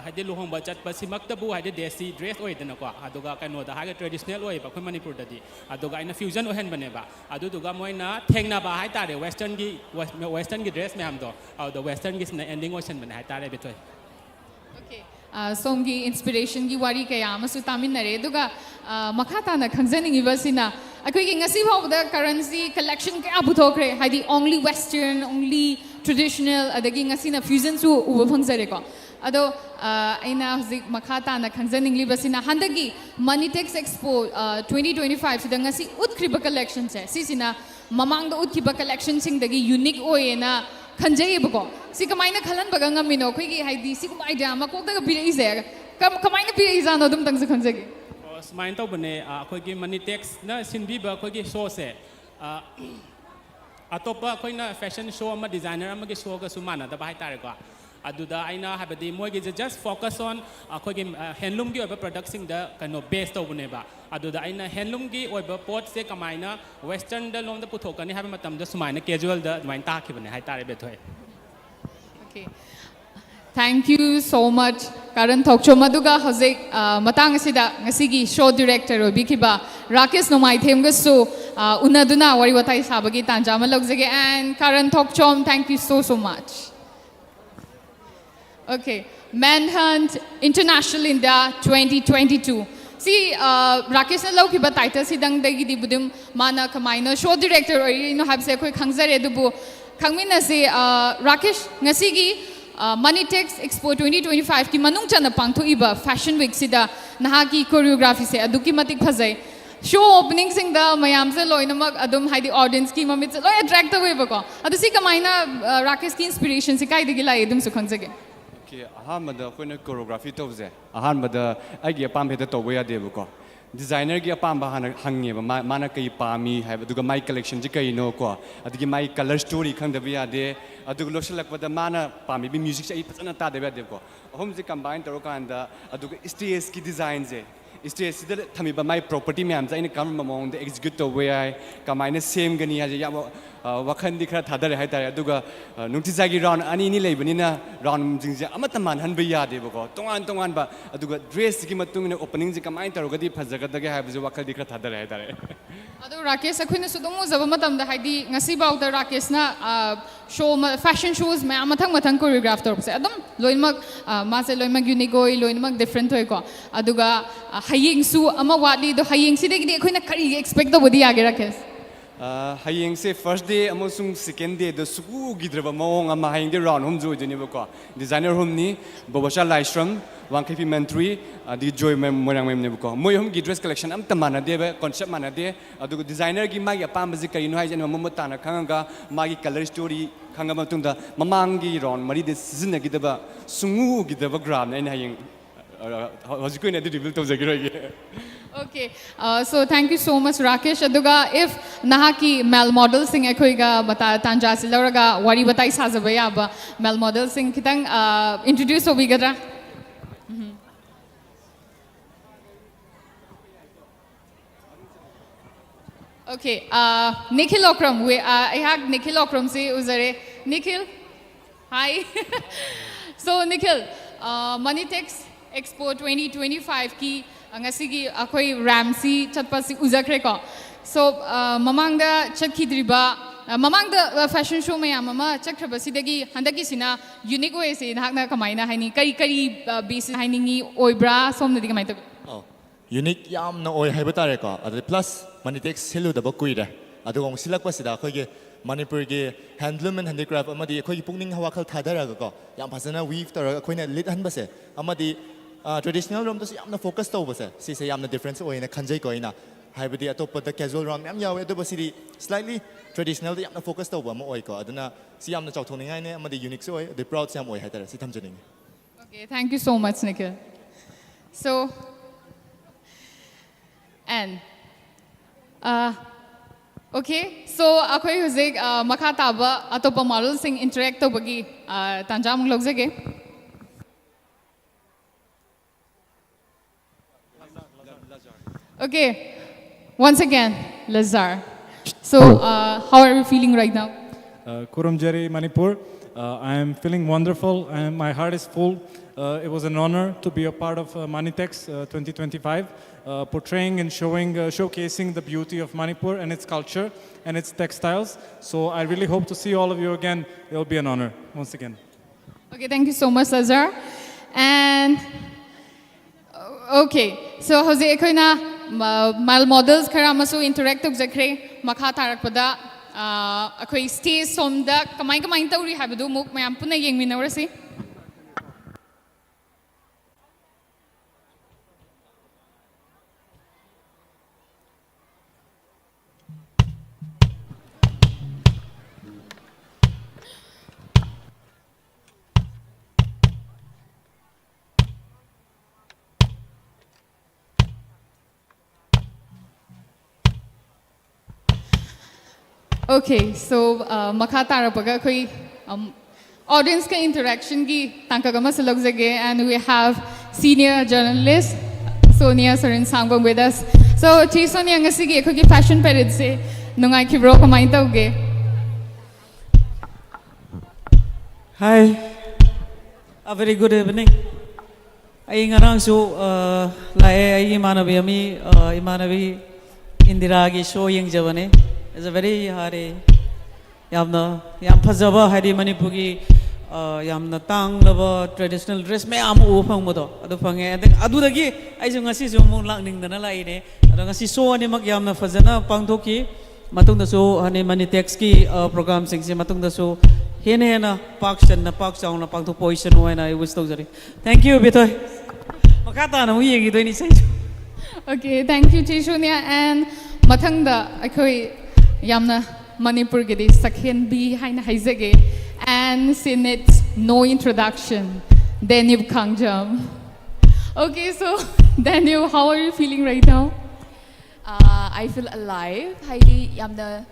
haidi luhong bachat pasimak tabu haidi desi dress oidana ko aduga kano da haga traditional oi ba khoi Manipur da di aduga aina fusion ohen bane ba aduga moina thengna ba hai tare western gi dress me am do the western gi ending ocean bane hai tare betoi okay songi inspiration gi wari kaya amasu taminare aduga makata na khangjaningi basina akoi gi ngasi bawda currency collection kaya buthokre haidi only western only traditional adagi ngasi na fusion su uba phangzare ko ado aina hozik makata na khangjaningli basina handagi MANITEX Expo 2025 sida ngasi utkriba collection che sisina mamang da utkiba collection sing dagi unique oena khanjay bako si kamaina khalan baga ngamino khoi gi haidi si kum idea ma kok daga pire ise kamaina pire izano dum tang se khanjagi smain to bane khoi gi MANITEX na sinbi ba khoi gi show se ꯑꯇꯣꯞꯄ ꯑꯩꯈꯣꯏꯅ fashion ꯁꯣ ꯑꯃ designer ꯑꯃꯒꯤ ꯁꯣꯒꯁꯨ ꯃꯥꯟꯅꯗꯕ ꯍꯥꯏꯇꯥꯔꯦꯀꯣ ꯑꯗꯨꯗ ꯑꯩꯅ ꯍꯥꯏꯕꯗꯤ ꯃꯣꯏꯒꯤꯁꯦ ꯖꯁ ꯐꯣꯀꯁ ꯑꯣꯟ ꯑꯩꯈꯣꯏꯒꯤ ꯍꯦꯟꯂꯨꯝꯒꯤ ꯑꯣꯏꯕ ꯄ꯭ꯔꯗꯛꯁꯤꯡꯗ ꯀꯩꯅꯣ ꯕꯦꯁ ꯇꯧꯕꯅꯦꯕ ꯑꯗꯨꯗ ꯑꯩꯅ ꯍꯦꯟꯂꯨꯝꯒꯤ ꯑꯣꯏꯕ ꯄꯣꯠꯁꯦ ꯀꯃꯥꯏꯅ ꯋꯦꯁꯇꯔꯟꯗ ꯂꯣꯝꯗ ꯄꯨꯊꯣꯛꯀꯅꯤ ꯍꯥꯏꯕ ꯃꯇꯝꯗ ꯁꯨꯃꯥꯏꯅ ꯀꯦꯖꯨꯋꯦꯜꯗ ꯑꯗꯨꯃꯥꯏꯅ ꯇꯥꯛꯈꯤꯕꯅꯦ ꯍꯥꯏꯇꯥꯔꯦ ꯕꯦꯊꯣꯏ Okay. Thank you so much. Karan Thokcho Maduga Hosek Matang Sida Ngasigi show director Bikiba Rakesh Nomai Themgasu Unaduna Wariwatai Sabagi Tanjama Logzege and Karan Thokchom, thank you so much. Okay. Manhunt International India 2022. See, Rakesh na lauki ba title sidang dagi di budum mana kamaino show director or you know have say koi khangzare dubu khangmina se Rakesh ngasigi MANITEX Expo 2025 ki manung chana pangtho iba fashion week sida nahaki choreography se aduki matik phajai show opening sing da mayam se loinamak adum haidi audience ki mamit se loi attract away ba ko adu si kamaina Rakesh ki inspiration se kai digi lai edum su khangzage ꯑꯍꯥꯟꯕꯗ ꯑꯩꯈꯣꯏꯅ choreography ꯇꯧꯕꯁꯦ ꯑꯍꯥꯟꯕꯗ ꯑꯩꯒꯤ ꯑꯄꯥꯝꯕ ꯍꯦꯛꯇ ꯇꯧꯕ ꯌꯥꯗꯦꯕꯀꯣ ꯗꯤꯖꯥꯏꯅꯔꯒꯤ ꯑꯄꯥꯝꯕ ꯍꯥꯟꯅ ꯍꯪꯉꯦꯕ ꯃꯥꯅ ꯀꯩ ꯄꯥꯝꯃꯤ ꯍꯥꯏꯕ ꯑꯗꯨꯒ ꯃꯥꯏ ꯀꯂꯦꯛꯁꯟꯁꯤ ꯀꯩꯅꯣ ꯀꯣ ꯑꯗꯒꯤ ꯃꯥꯏ ꯀꯂꯔ ꯁ꯭ꯇꯣꯔꯤ ꯈꯪꯗꯕ ꯌꯥꯗꯦ ꯑꯗꯨꯒ ꯂꯣꯏꯁꯤꯜꯂꯛꯄꯗ ꯃꯥꯅ ꯄꯥꯝꯃꯤꯕ ꯃ꯭ꯌꯨꯖꯤꯛꯁꯦ ꯑꯩ ꯐꯖꯅ ꯇꯥꯗꯕ ꯌꯥꯗꯦꯕꯀꯣ ꯑꯍꯨꯝꯁꯦ ꯀꯝꯕꯥꯏꯟ ꯇꯧꯔꯀꯥꯟꯗ ꯑꯗꯨꯒ ꯁ꯭ꯇꯦꯖꯀꯤ ꯗꯤꯖꯥꯏꯟꯁꯦ ꯁ꯭ꯇꯦꯖꯁꯤꯗ ꯊꯝꯃꯤꯕ ꯃꯥꯏ ꯄ꯭ꯔꯣꯄꯔꯇꯤ ꯃꯌꯥꯝꯁꯦ ꯑꯩꯅ ꯀꯔꯝꯕ ꯃꯑꯣꯡꯗ ꯑꯦꯛꯖꯤꯀ꯭ꯌꯨꯠ ꯇꯧꯕ ꯌꯥꯏ ꯀꯃꯥꯏꯅ ꯁꯦꯝꯒꯅꯤ ꯍꯥꯏꯁꯦ ꯌꯥꯝ ꯋꯥꯈꯜꯗꯤ ꯈꯔ ꯊꯥꯗꯔꯦ ꯍꯥꯏꯇꯥꯔꯦ ꯑꯗꯨꯒ ꯅꯨꯡꯇꯤꯖꯥꯏꯒꯤ ꯔꯥꯎꯟ ꯑꯅꯤ ꯂꯩꯕꯅꯤꯅ ꯔꯥꯎꯟꯁꯤꯡꯁꯦ ꯑꯃꯠꯇ ꯃꯥꯟꯍꯟꯕ ꯌꯥꯗꯦꯕꯀꯣ ꯇꯣꯉꯥꯟꯕ ꯑꯗꯨꯒ ꯗ꯭ꯔꯦꯁꯁꯤꯒꯤ ꯃꯇꯨꯡ ꯏꯟꯅ ꯑꯣꯄꯅꯤꯡꯁꯦ ꯀꯃꯥꯏꯅ ꯇꯧꯔꯒꯗꯤ ꯐꯖꯒꯗꯒꯦ ꯍꯥꯏꯕꯁꯦ ꯋꯥꯈꯜꯗꯤ ꯈꯔ ꯊꯥꯗꯔꯦ ꯍꯥꯏꯇꯥꯔꯦ ꯑꯗꯣ ꯔꯥꯀꯦꯁ ꯑꯩꯈꯣꯏꯅ ꯁꯨꯗꯝ ꯎꯖꯕ ꯃꯇꯝꯗ ꯍꯥꯏꯗꯤ ꯉꯁꯤꯐꯥꯎꯗ ꯔꯥꯀꯦꯁꯅ ꯁꯣ ꯐꯦꯁꯟ ꯁꯣꯁ ꯃꯌꯥꯝ ꯃꯊꯪ ꯀꯣꯔꯤꯌꯣꯒ꯭ꯔꯥꯐ ꯇꯧꯔꯛꯄꯁꯦ ꯑꯗꯨꯝ ꯂꯣꯏꯅꯃꯛ ꯃꯥꯁꯦ ꯂꯣꯏꯅꯃꯛ ꯌꯨꯅꯤꯛ ꯑꯣꯏ ꯂꯣꯏꯅꯃꯛ ꯗꯤꯐ꯭ꯔꯦꯟꯠ ꯑꯣꯏꯀꯣ ꯑꯗꯨꯒ ꯍꯌꯦꯡꯁꯨ ꯑꯃ ꯋꯥꯠꯂꯤ ꯑꯗꯣ ꯍꯌꯦꯡꯁꯤꯗꯒꯤꯗꯤ ꯑꯩꯈꯣꯏꯅ ꯀꯔꯤ ꯑꯦꯛꯁꯄꯦꯛ ꯇꯧꯕꯗꯤ ꯌꯥꯒꯦ ꯔꯥꯀꯦꯁ ꯍꯌꯦꯡꯁꯦ ꯐꯥꯔꯁ ꯗꯦ ꯑꯃꯁꯨꯡ ꯁꯦꯀꯦꯟ ꯗꯦꯗ ꯁꯨꯒꯤꯗ꯭ꯔꯕ ꯃꯑꯣꯡ ꯑꯃ ꯍꯌꯦꯡꯗꯤ ꯔꯥꯎꯟ ꯑꯍꯨꯝꯁꯨ ꯑꯣꯏꯗꯣꯏꯅꯦꯕꯀꯣ ꯗꯤꯖꯥꯏꯅꯔ ꯑꯍꯨꯝꯅꯤ ꯕꯣꯕꯆꯥ ꯂꯥꯏꯁ꯭ꯔꯝ ꯋꯥꯡꯈꯩꯐꯤ ꯃꯟꯇ꯭ꯔꯤ ꯑꯗꯒꯤ ꯖꯣꯏ ꯃꯣꯏꯔꯥꯡꯃꯌꯨꯝꯅꯦꯕꯀꯣ ꯃꯣꯏ ꯑꯍꯨꯝꯒꯤ ꯗ꯭ꯔꯦꯁ ꯀꯂꯦꯛꯁꯟ ꯑꯝꯇ ꯃꯥꯟꯅꯗꯦꯕ ꯀꯣꯟꯁꯦꯞ ꯃꯥꯟꯅꯗꯦ ꯑꯗꯨꯒ ꯗꯤꯖꯥꯏꯅꯔꯒꯤ ꯃꯥꯒꯤ ꯑꯄꯥꯝꯕꯁꯤ ꯀꯔꯤꯅꯣ ꯍꯥꯏꯁꯦ ꯑꯩꯅ ꯃꯃꯨꯠ ꯇꯥꯅ ꯈꯪꯉꯒ ꯃꯥꯒꯤ ꯀꯂꯔ ꯁ꯭ꯇꯣꯔꯤ ꯈꯪꯉꯕ ꯃꯇꯨꯡꯗ ꯃꯃꯥꯡꯒꯤ ꯔꯥꯎꯟ ꯃꯔꯤꯗ ꯁꯤꯖꯤꯟꯅꯈꯤꯗꯕ ꯁꯨꯡꯎꯈꯤꯗꯕ ꯒ꯭ꯔꯥꯝꯅ ꯑꯩꯅ ꯍꯌꯦꯡ ꯍꯧꯖꯤꯛꯀꯤ ꯑꯣꯏꯅꯗꯤ reveal ꯇꯧꯖꯈꯤꯔꯣꯏꯒꯦ Okay, so thank you so much, Rakesh. Aduga, if nahaki male model sing ekhoiga bata tanja silauraga wari batai sajabaya ba male model sing kitang introduce obigadra. Okay, Nikhil Okram, I have Nikhil Okram se uzare. Nikhil, hi. So Nikhil, MANITEX Expo 2025 ki ngasigi akhoi Ramsey chatpasi uzakhre ko so mamangda chakhidriba mamangda fashion show mayam ama chakhrabasi handaki sina unique way se nahakna kamaina haini kari basis hainingi oibra somnadi kamai to unique yamna oi haiba tare ko adu plus MANITEX selu da ba kuire adu gong silakpa sida khoi ge Manipur ge handloom and handicraft amadi khoi gi pungning hawa khal thadara ko yam phasana weave tar khoi na lit han base amadi traditional room to yamna focus tawbase si se yamna difference oina khanjai ko ina haibadi atoppa da casual round yam yawe adu basidi slightly traditional da yamna focus tawba ma oi ko aduna si yamna chawthoningai ne amadi unique so oi the proud sam oi haitara si thamjaning Okay, thank you so much, Nikhil. So and okay, so akhoi hujik makha taba atoppa model sing interact tawbagi tanjam logjage Okay, once again, Lazar. So, how are you feeling right now? Kurumjeri, Manipur. I am feeling wonderful and my heart is full. It was an honor to be a part of MANITEX 2025, portraying and showcasing the beauty of Manipur and its culture and its textiles. So I really hope to see all of you again. It will be an honor once again. Okay, thank you so much, Lazar. And okay, so how's it going? Male models khara masu interact zakre makha tarakpada akhoi stage somda kamai tauri habadu muk mayam puna yengminawrasi Okay, so makha tarapaga koi audience ka interaction ki tangkagama sa lagzage, and we have senior journalist Sonia Sarin Sangbong with us. So Chi Sonia ngasige ko ki fashion period se nungai ki bro kamay tawge. Hi, a very good evening. Ay ngarang so lae ay imanabi Indira gi show yung javane. It's a very hari yam phajaba hari Manipur gi yam tang laba traditional dress me am upang mo to adu phange adu dagi ai jung ngasi jung mong langning dana lai ne adu ngasi show ani mak yam na phajana pangthoki matung da so hani MANITEX ki program sing si matung da so hena pak chang na pangthok position wa na I wish to jari. Thank you bitoy makata na mu yegi doi ni sai. Okay, thank you Chi Sonia, and mathangda akoi yamna Manipur gidi sakhen bi haina haizage, and since it's no introduction, Danube Kangjam. Okay, so Daniel, how are you feeling right now? I feel alive. Haidi yamna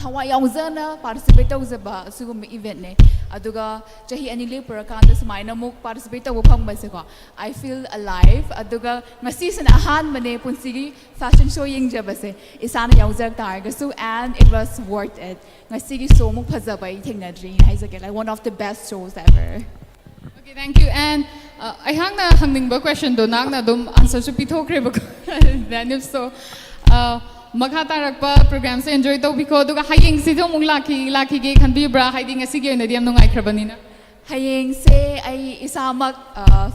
thawa yaungzana participate tawzaba sugum event ne. Aduga chahi ani le parakanda sumaina muk participate taw phangba ko. I feel alive. Aduga ngasi san ahan mane punsigi fashion show yingjaba se isana yaungzak targa so, and it was worth it. Ngasi so muk phajaba thengnadri haizake like one of the best shows ever. Okay, thank you. And I hang na hangningba question do nang na dum answer su pithokre ba Daniel, so makha tarakpa program se enjoy to biko duga hayeng si mung laki ge khanbi bra haiding ngasi ge na diam nungai khrabani na Hayeng se ay isamak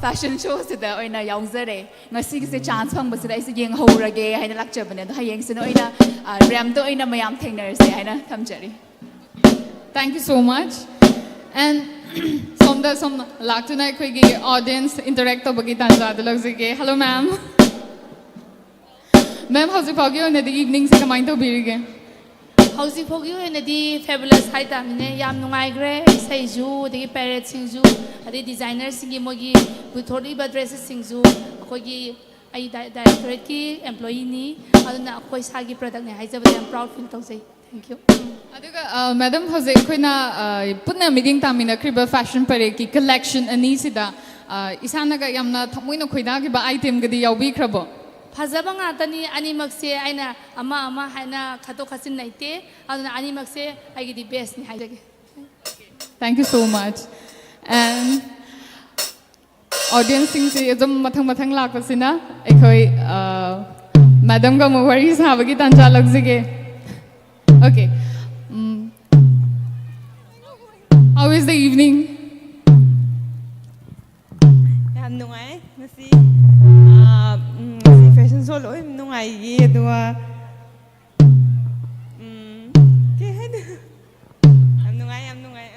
fashion show sida oina yaungzare ngasi se chance phangba sida is yeng horage haina lakchabane hayeng se oina ram to oina mayam thengnar se haina thamjari. Thank you so much. And some lak tonight koi audience interact to bagi tanja dalag sige. Hello ma'am. Ma'am, how's it foggy on the evening se kamay to birige? How's it foggy on the fabulous high time ne yam nungai gre sai ju the parrot sing ju the designers singi mogi puthori ba dresses sing ju koi gi ai directorate ki employee ni aduna koi sagi product ne haijaba am proud feel to say. Thank you. Aduga madam how's it koina putna meeting tamina kriba fashion pare ki collection ani sida isana ga yamna thamoina khoida ki ba item gadi yaubi krabo Phajaba nga tani animak se aina ama haina khato khasin naite aduna animak se ai gi best ni haijage. Thank you so much. And audience sing se jam mathang lak pasina ekhoi madam ga mo wari sa bagi tanja lag jige. Okay. How is the evening? Yam nungai ngasi fashion show loi nungai gi adua ke haida yam nungai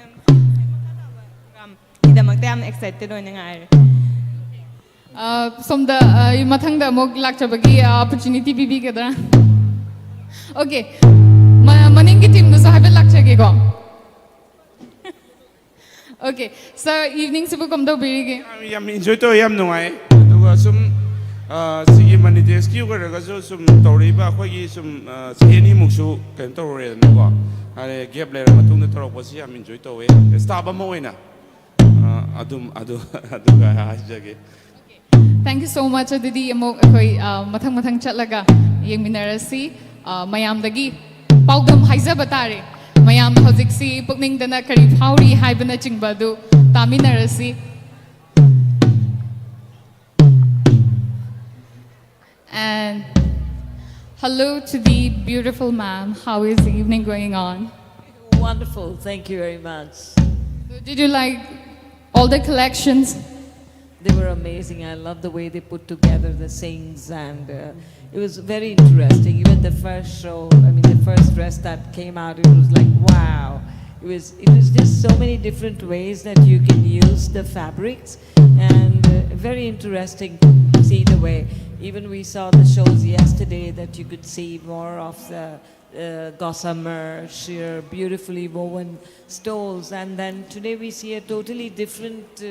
idamak am excited oi ngai Some the mathang da mog lak chabagi opportunity bibi kadra. Okay. Maningi team no so have lak chage go. Okay, so evening sibu kom do birige. Yam enjoy to yam nungai. Aduga sum sigi MANITEX ki ga so sum tori ba khoi gi sum seni muksu kan to re na ko. Are gap le matung na torok pa si yam enjoy to we. Staff ba mo na. Aduga ha jage. Thank you so much Didi mo koi mathang chatlaga yeng minarasi mayam dagi paugam haiza batare. Mayam hojik si pukning dana kari phauri haibana chingbadu taminarasi. And hello to the beautiful ma'am. How is the evening going on? Wonderful, thank you very much. So did you like all the collections? They were amazing. I love the way they put together the things, and it was very interesting. Even the first show, I mean the first dress that came out, it was like wow. It was just so many different ways that you can use the fabrics, and very interesting to see the way. Even we saw the shows yesterday that you could see more of the gossamer, sheer, beautifully woven stoles, and then today we see a totally different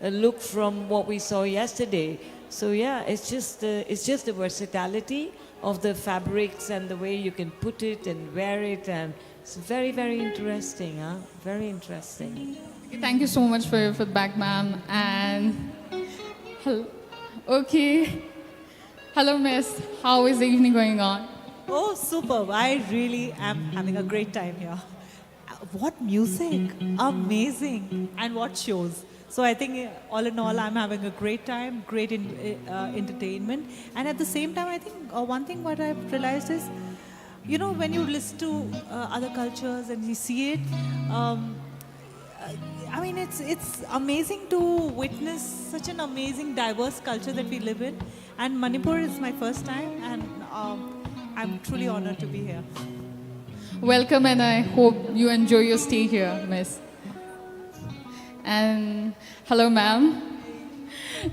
look from what we saw yesterday. So yeah, it's just the versatility of the fabrics and the way you can put it and wear it, and it's very, very interesting, huh? Very interesting. Thank you so much for your feedback, ma'am. And hello. Okay. Hello, miss. How is the evening going on? Oh, superb. I really am having a great time here. What music! Amazing. And what shows. So I think all in all, I'm having a great time, great entertainment. And at the same time, I think one thing what I've realized is, you know, when you listen to other cultures and you see it, I mean, it's amazing to witness such an amazing, diverse culture that we live in. And Manipur is my first time, and I'm truly honored to be here. Welcome, and I hope you enjoy your stay here, miss. And hello, ma'am.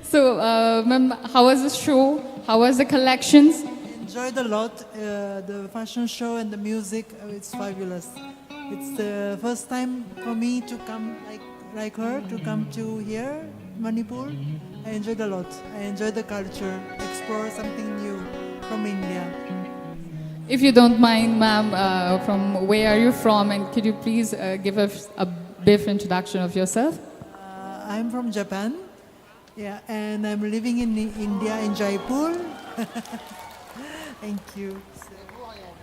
So, ma'am, how was the show? How was the collections? Enjoyed a lot. The fashion show and the music, it's fabulous. It's the first time for me to come like her, to come to here, Manipur. I enjoyed a lot. I enjoyed the culture, explore something new from India. If you don't mind, ma'am, from where are you from, and could you please give us a brief introduction of yourself? I'm from Japan, yeah, and I'm living in India, in Jaipur. Thank you.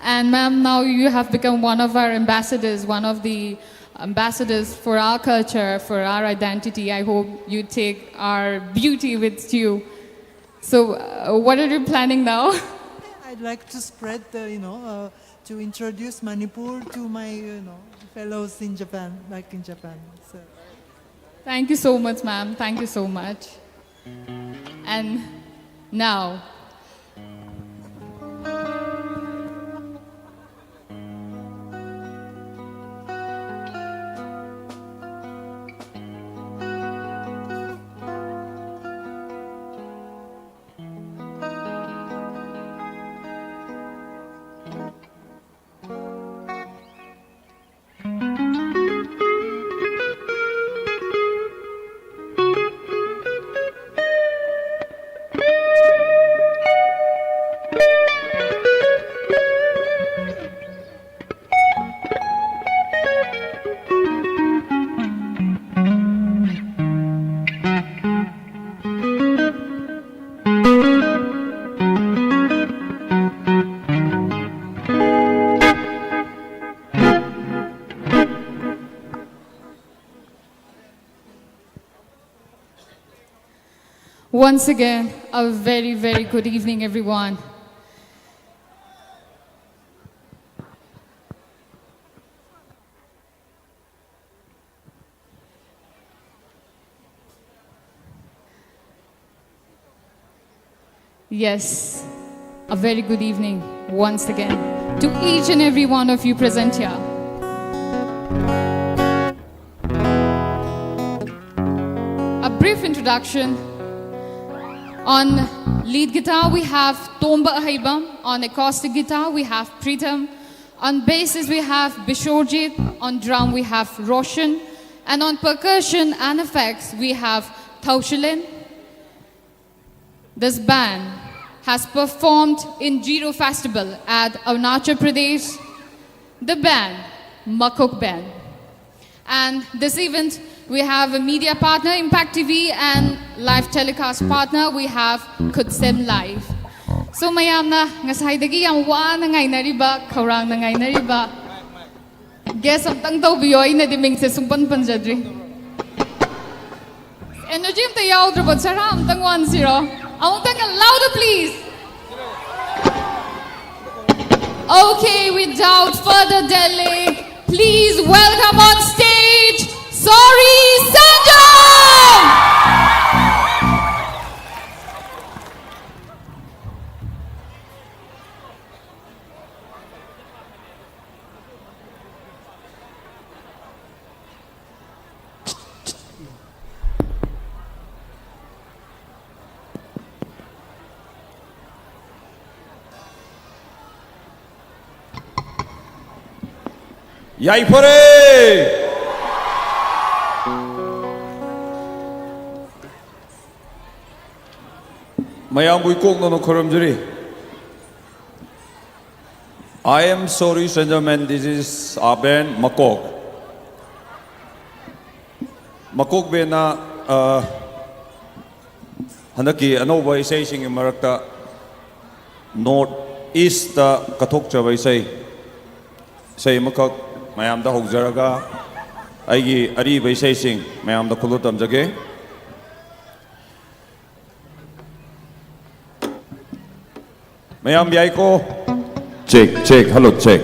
And ma'am, now you have become one of our ambassadors, one of the ambassadors for our culture, for our identity. I hope you take our beauty with you. So what are you planning now? I'd like to spread the, to introduce Manipur to my, fellows in Japan, back in Japan. So. Thank you so much, ma'am. Thank you so much. And now, once again, a very, very good evening, everyone. Yes, a very good evening once again to each and every one of you present here. A brief introduction. On lead guitar, we have Tomba Ahaibam. On acoustic guitar, we have Pritam. On basses, we have Bishorjit. On drum, we have Roshan. And on percussion and effects, we have Taushilin. This band has performed in Jiro Festival at Arunachal Pradesh. The band, Makok Band. And this event, we have a media partner, Impact TV, and live telecast partner, we have KhutSem Live. So mayam na ngasaydagi yang wa na ngaynariba, kaurang na ngaynariba. Guess amtang daw biyoy na diming se sumpan panjadri. Energy am tayaw drabot sara amtang 1-0. Amtang louder please. Okay, without further delay, please welcome on stage, Sorry Sanjay! Yaipore! mayambui kok no khoramjari. I am sorry, gentlemen, this is our band Makok. Makok bena handaki anova isay sing marakta North East kathok chaba isay say makak mayam da hokjaraga aigi ari isay sing mayam da khulutam jage. Mayam biyay ko. Check, check, hello, check.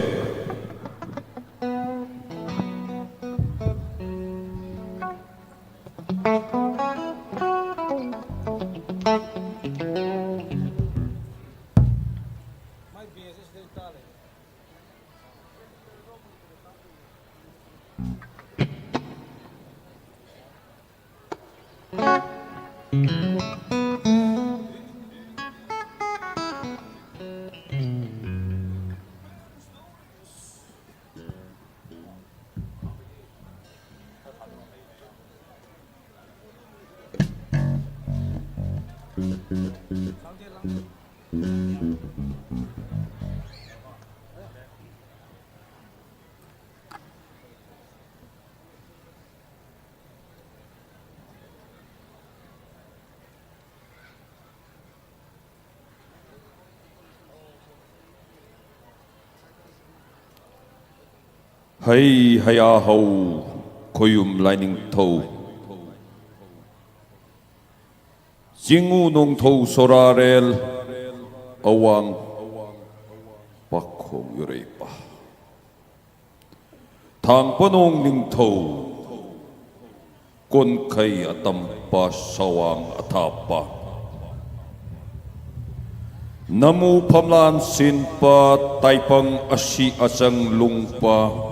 Hay haya ho koyum lining toe. Jingu nong toe sorarel awang pakong yurepa. Tang panong ning toe kon kay atampa sawang atapa. Namu pamlan sinpa taipang asi asang lungpa.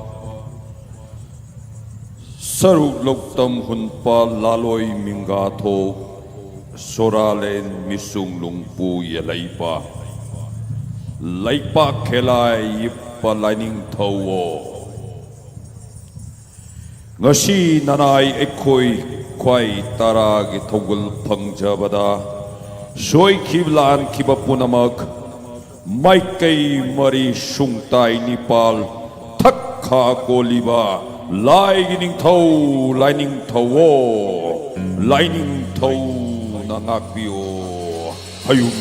Saruk loktam hunpa laloy mingato soralen misung lungpu yalaipa laipa kelai ipa lining tawo ngasi nanay ekoi kwai taragi togul pangjabada soy kiblan kibapunamak may kay mari sungtay nipal takha koliba lining toe nangakbio hayum.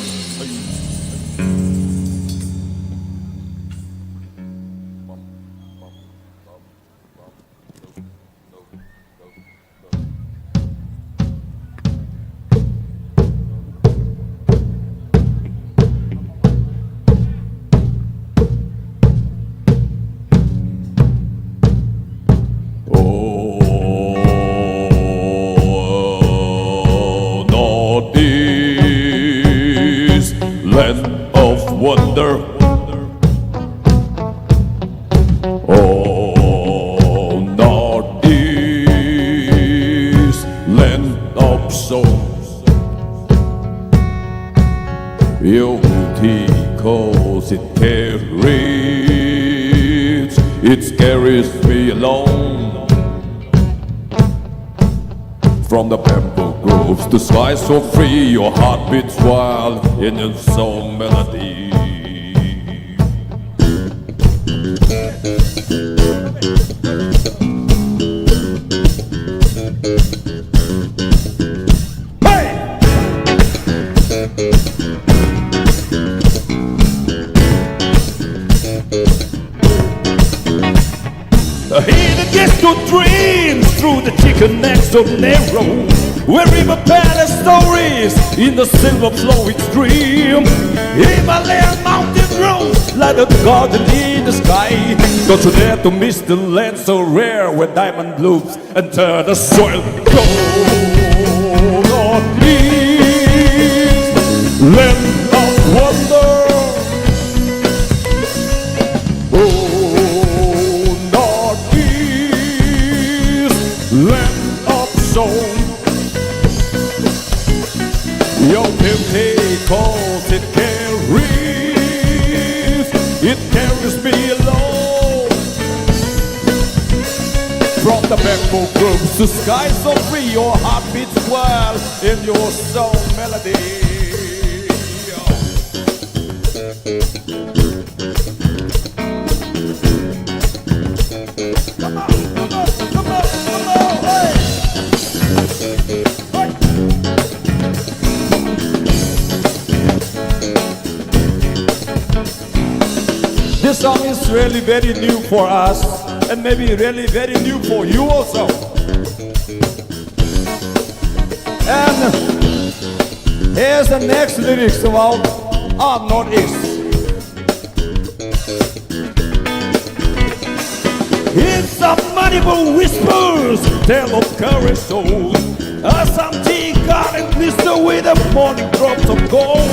Wonder. Oh, Northeast, land of souls. Beauty cause it carries me along. From the bamboo groves, the sky so free, your heart beats wild in your song melody. Dreams through the chicken necks of narrow, where river palace stories in the silver flowing stream. Himalayan mountain grows like a garden in the sky. Don't you dare to miss the land so rare where diamond blooms and turn the soil gold. Northeast, land of wonder. Land of song. Your beauty cause it carries me along. From the bamboo groves to sky so free, your heart beats wild in your song melody. This song is really very new for us, and maybe really very new for you also. And here's the next lyrics about our Northeast. In some Manipur whispers, tale of courage told. Some tea garden glister with the morning drops of gold.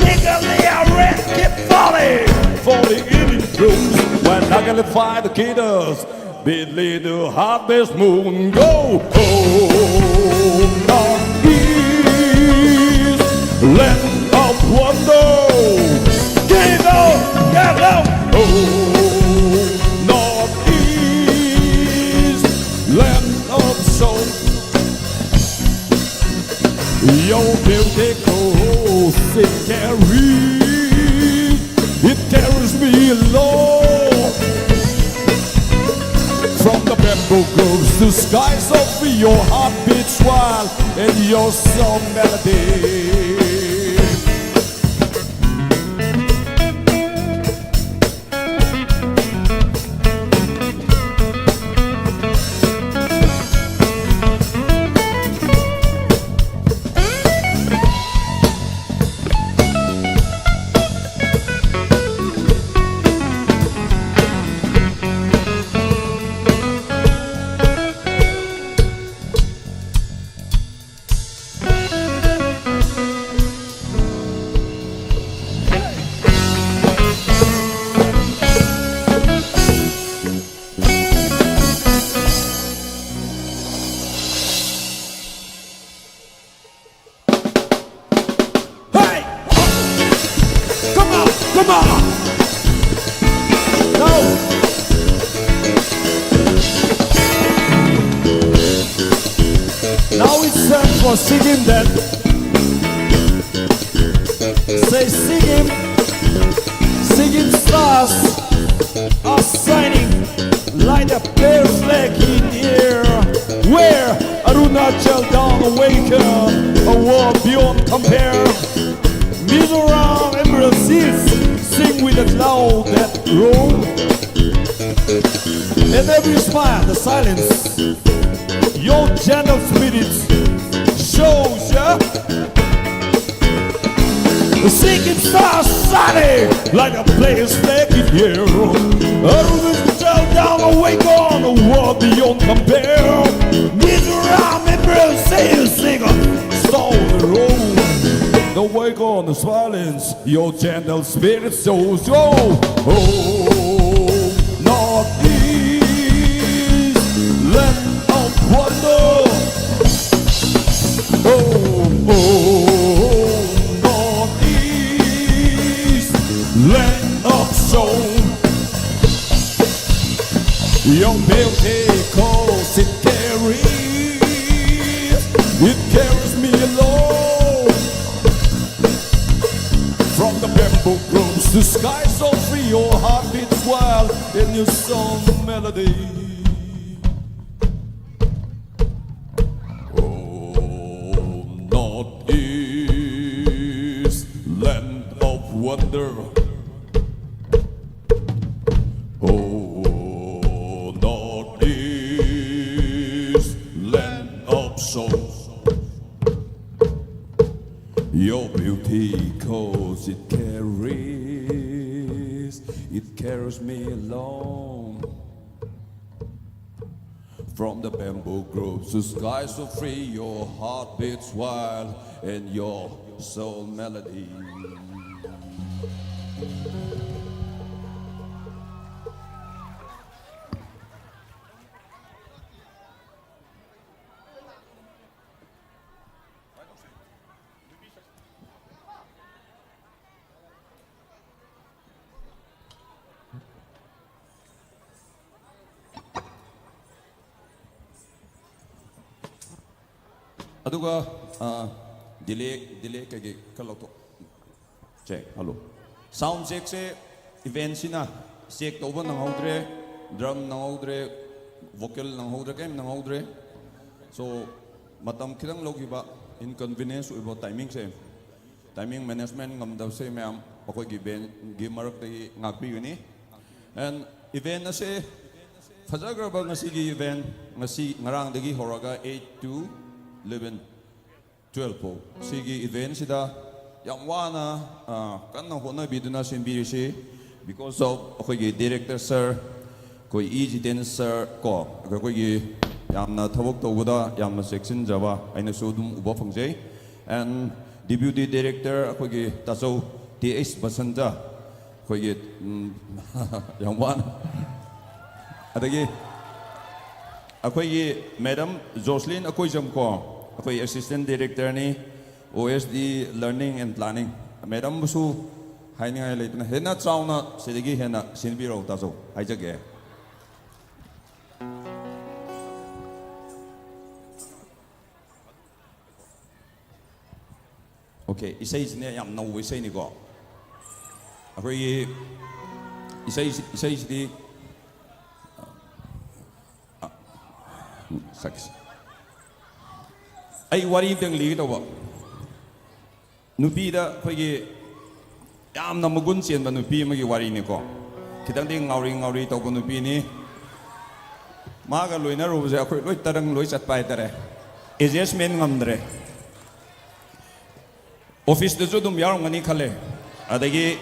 Nigga, they are red, keep falling in the rooms. When I can find the kiddos, bid little harvest moon go. Oh, Northeast, land of wonder. Get out, get out. Oh. Land of soul, your beauty coast, it carries me along. From the bamboo groves to skies of your heart beats wild and your soul melody. Now it's time for singing that. Say singing stars are shining like a pale flag in air. Where Arunachal down awaken, a world beyond compare. Mizoram and Brazil sing with a cloud that roll. And every smile, the silence, your gentle spirit shows ya. The sinking stars shining like a player's flag in here. Arunachal down awake on a world beyond compare. Mizoram and Brazil sing a stone roll. The wake on the silence, your gentle spirit shows. Oh, Northeast, land of wonder. Oh, Northeast, land of soul. Your beauty calls, it carries me along. From the bamboo groves to skies so free, your heart beats wild in your song melody. Oh, Northeast, land of wonder. Oh, Northeast, land of soul. Your beauty cause it carries me along. From the bamboo groves to skies so free, your heart beats wild and your soul melody. Aduga delay kage kaloto check hello sound check se event sina check toba nangaudre drum nangaudre vocal nangaudre kem nangaudre so matam khidang logiba inconvenience ubo timing management ngamdaw se ma'am ꯑꯩꯈꯣꯏꯒꯤ ꯏꯚꯦꯟꯒꯤ ꯃꯔꯛꯇꯒꯤ ꯉꯥꯛꯄꯤꯒꯅꯤ and event ꯑꯁꯦ ꯐꯖꯈ꯭ꯔꯕ ꯉꯁꯤꯒꯤ event ngasi ngarangdagi horaga 8 to 11 12 po sigi event sida yam wana kanna hona biduna simbirisi because of akoigi director sir koi ejiten sir ko akoigi yamna thabok tawda yamna section java aina sodum uba phangjai and deputy director akoigi taso ts basanta akoigi yam wana adagi akoigi madam Jocelyn akoi jamko akoi assistant director ni OSD learning and planning madam busu hainga leitna hena chauna sidigi hena sinbiro taso haijage okay isai ne yam no isai ni ko akoi isai di Saks. Ay wari dang li to ba. Nupi da khogi yam na magun chen ba nupi magi wari ni ko. Kitang ding ngauri to ko nupi ni. Ma ga loina ro ja khoi loi tarang loi chat pai tare. Adjustment ngamdre. Office de jo dum yar ngani khale. Adagi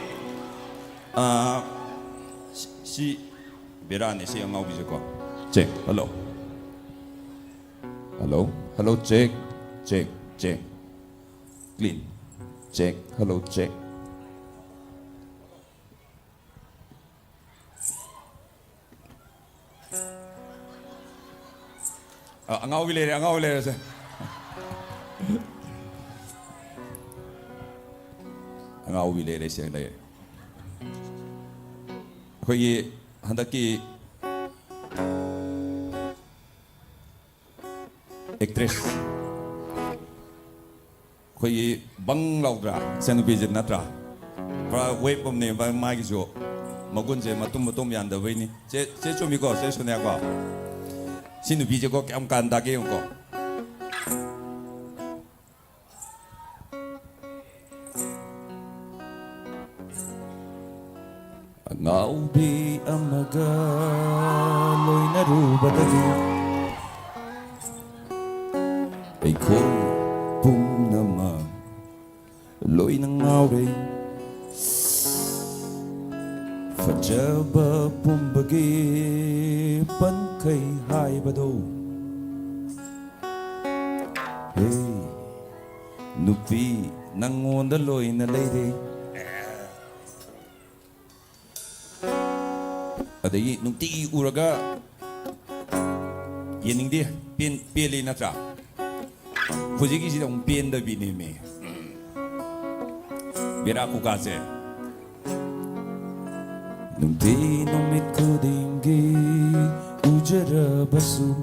si berani si ngau bi ko. Check. Hello. Hello, check. Clean. Check. Hello, check. Angau vilere se. Angau vilere se le. Khoi handaki actress khoi bang laudra senu bijit natra pra wait pom ne ba ma gi jo magun je matum yan da ni che chumi ko se sunya ko sinu bije ko kam kan da ge ko ngau bi amaga loina ru badagi ay ko pum nama loi nang aure fajaba pum bagi pan kai hai bado hey nupi nangon da loi na leire adai nungti uraga yening dia peli na tra Fujiki si dong pien da bini me. Biar aku kasih. Nungti nomit ko dingi ujara basu.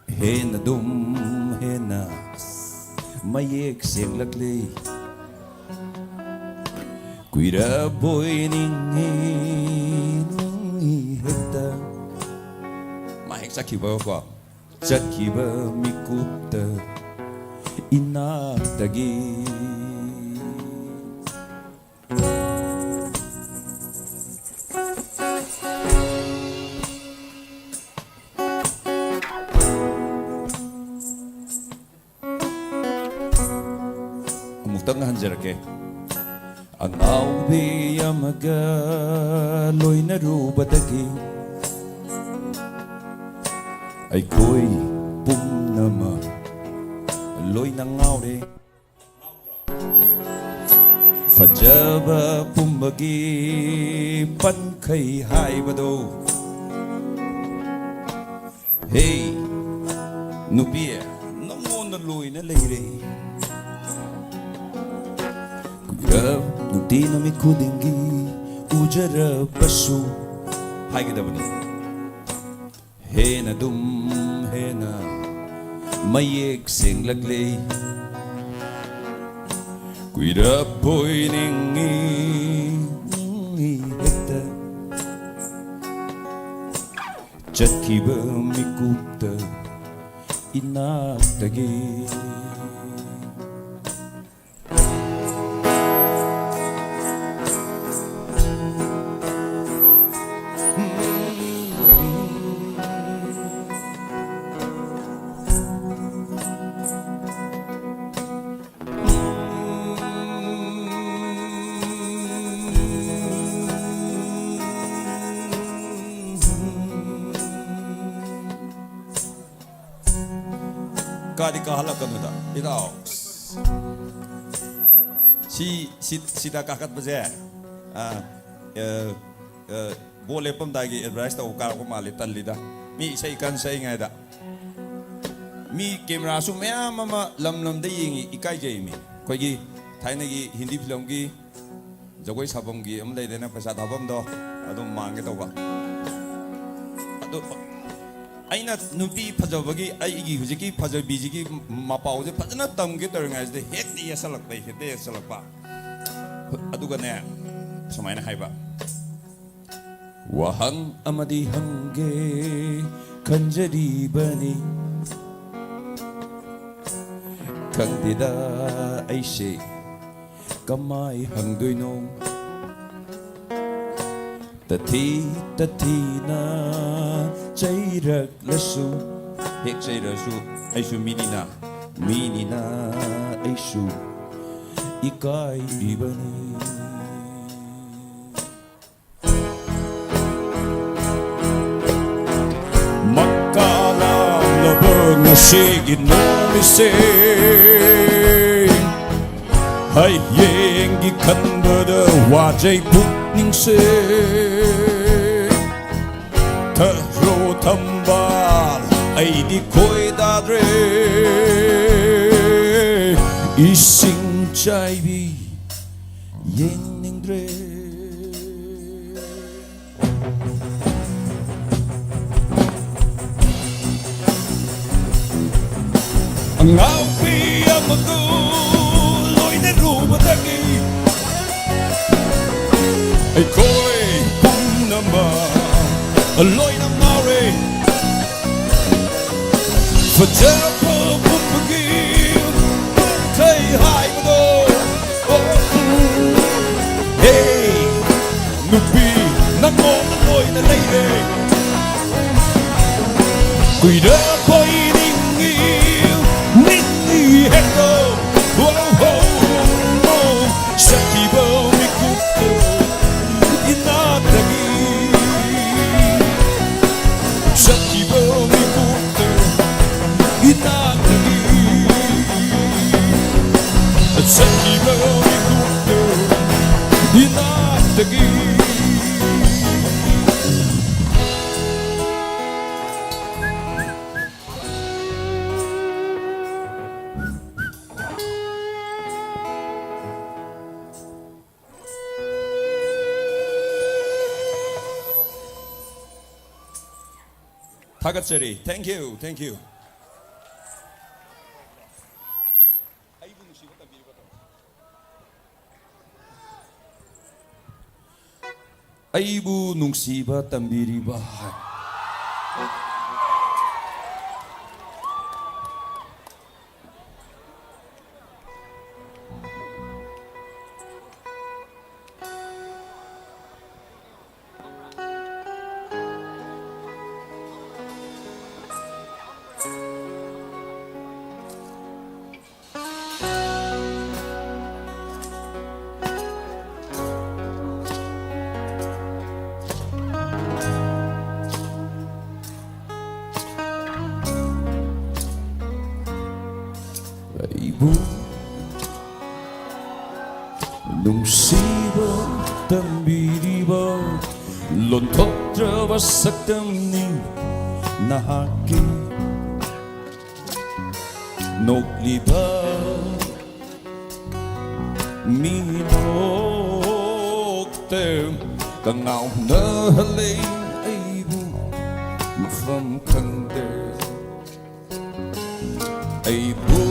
Hena dum hena mayek sing lakli. Kuira boy ningi heta. Mahek sakhi bawa ko. Chakhiba mikupta inatagi Amutang hanjarake Angaw biya maga loy na rubadagi ay ko'y pumnama loy nang ngaure fajaba pumbagi pan kay hai bado hey nupia namo na loy na leire kuyab nunti na mi kudingi ujara basu hai kadabani Hena dum hena mayek sing laglay Kuira boy ningi hekta Chakhiba mikupta inatagi kadi kahalakanуда itaw sida kakat baje bole pam dagi advice ta ukar ko mali talida mi sai kan sai ngai da mi camera su mya mama lam da yingi ikai jai mi koi gi thaina gi hindi film gi jagoi sabam gi am dai dena pasa dabam do adum mangi to ba adu aina nupi phajabagi ai gi hujiki phajabi ji gi mapau je phajana tam gi tar ngai de hek ni yasalak bai hek de yasalak ba aduga ne samaina haiba wahang amadi hange kanjari bani kandida aise kamai hangdoino tati na chairak lasu hek chairasu aisu minina aisu ikai ibani makalam labag na sigid no mise hay yengi kanbada wajay putning se tharo thambal ay di koy dadre ising chaibi yening dre ang api amadu loy na rumatagi ay koy kung naman loy na mare fajapo pupagin tay hay mo do hey nubi namo na loy na lay cuida po iningi ningi heko Shakibo mikuto inatagi Shakibo mikuto inatagi Shakibo mikuto inatagi Hagatsuri, thank you. Aibu nungsiba tambiriba. Aibu nungsiba tambiriba lontotra saktamni nahaki nogliba minoktem kangau na halay aibu mafam kande aibu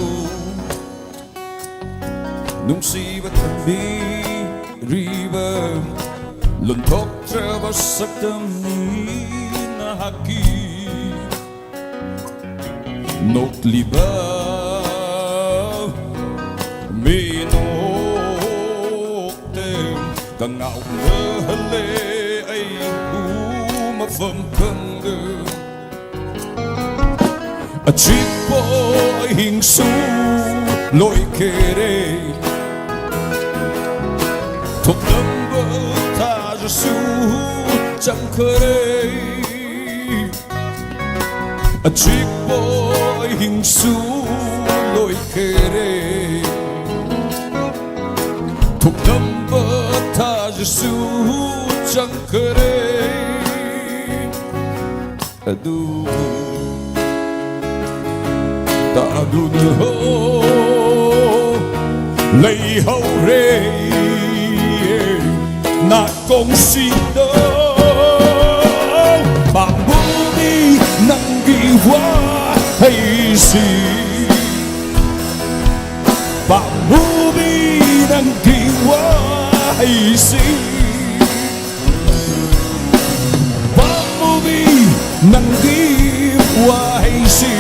nungsiba tambiriba lontotra saktamni nahaki nokliba minoktem kangau na halay aibu mafam kande a chipo hingsu loi kere thok number ta su cham kere a chipo hingsu lối kere thuộc number ta Giêsu chẳng kere adu ta adu ho lấy hậu rê na công xin đâu bằng bumi nang ghi hoa hay gì bằng bumi nang ghi hoa hay gì bằng bumi nang ghi hoa hay gì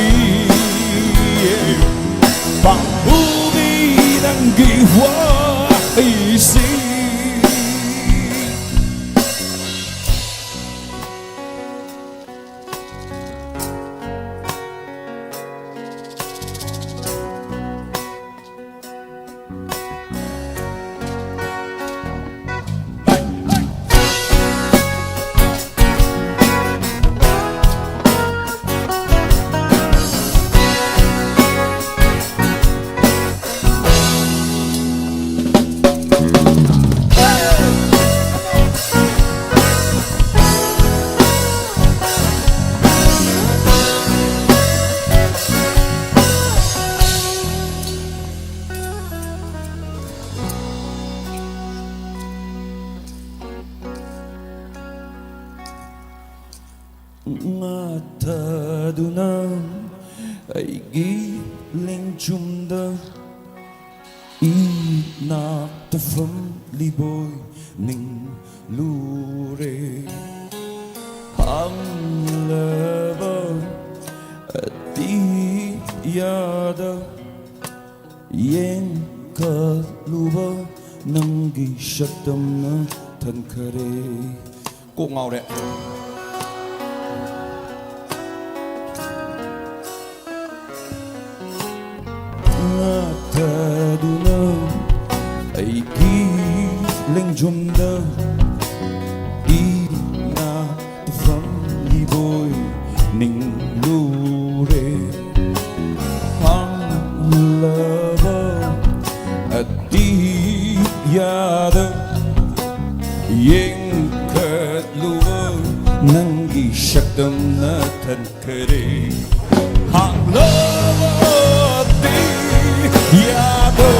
bằng bumi nang ghi hoa hay gì Mataduna ay giling chumda inakta liboy ning lure ang laba at di yada yen kaluba nang gishatam na tankare cô ngầu đấy Taduna ay giling jumda ina from liboy ning lure ang lava at di yada yeng katluwa nang gishatam na tankare ang lava Yado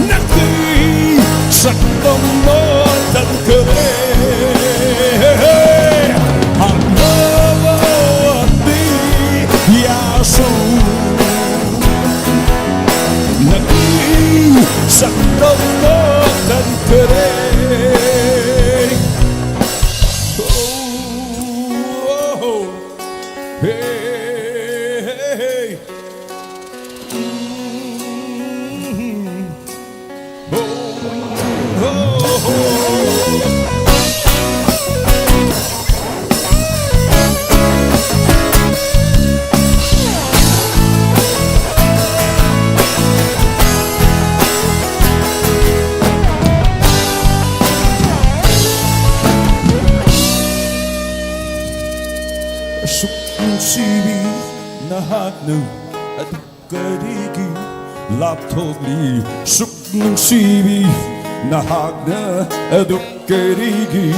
Naki Sakam mo tankare Ang lawati Yaso Naki Sakam mo tankare Oh, hey Sibi nahak ng at karigi laptopli suk ng sibi nahak na at karigi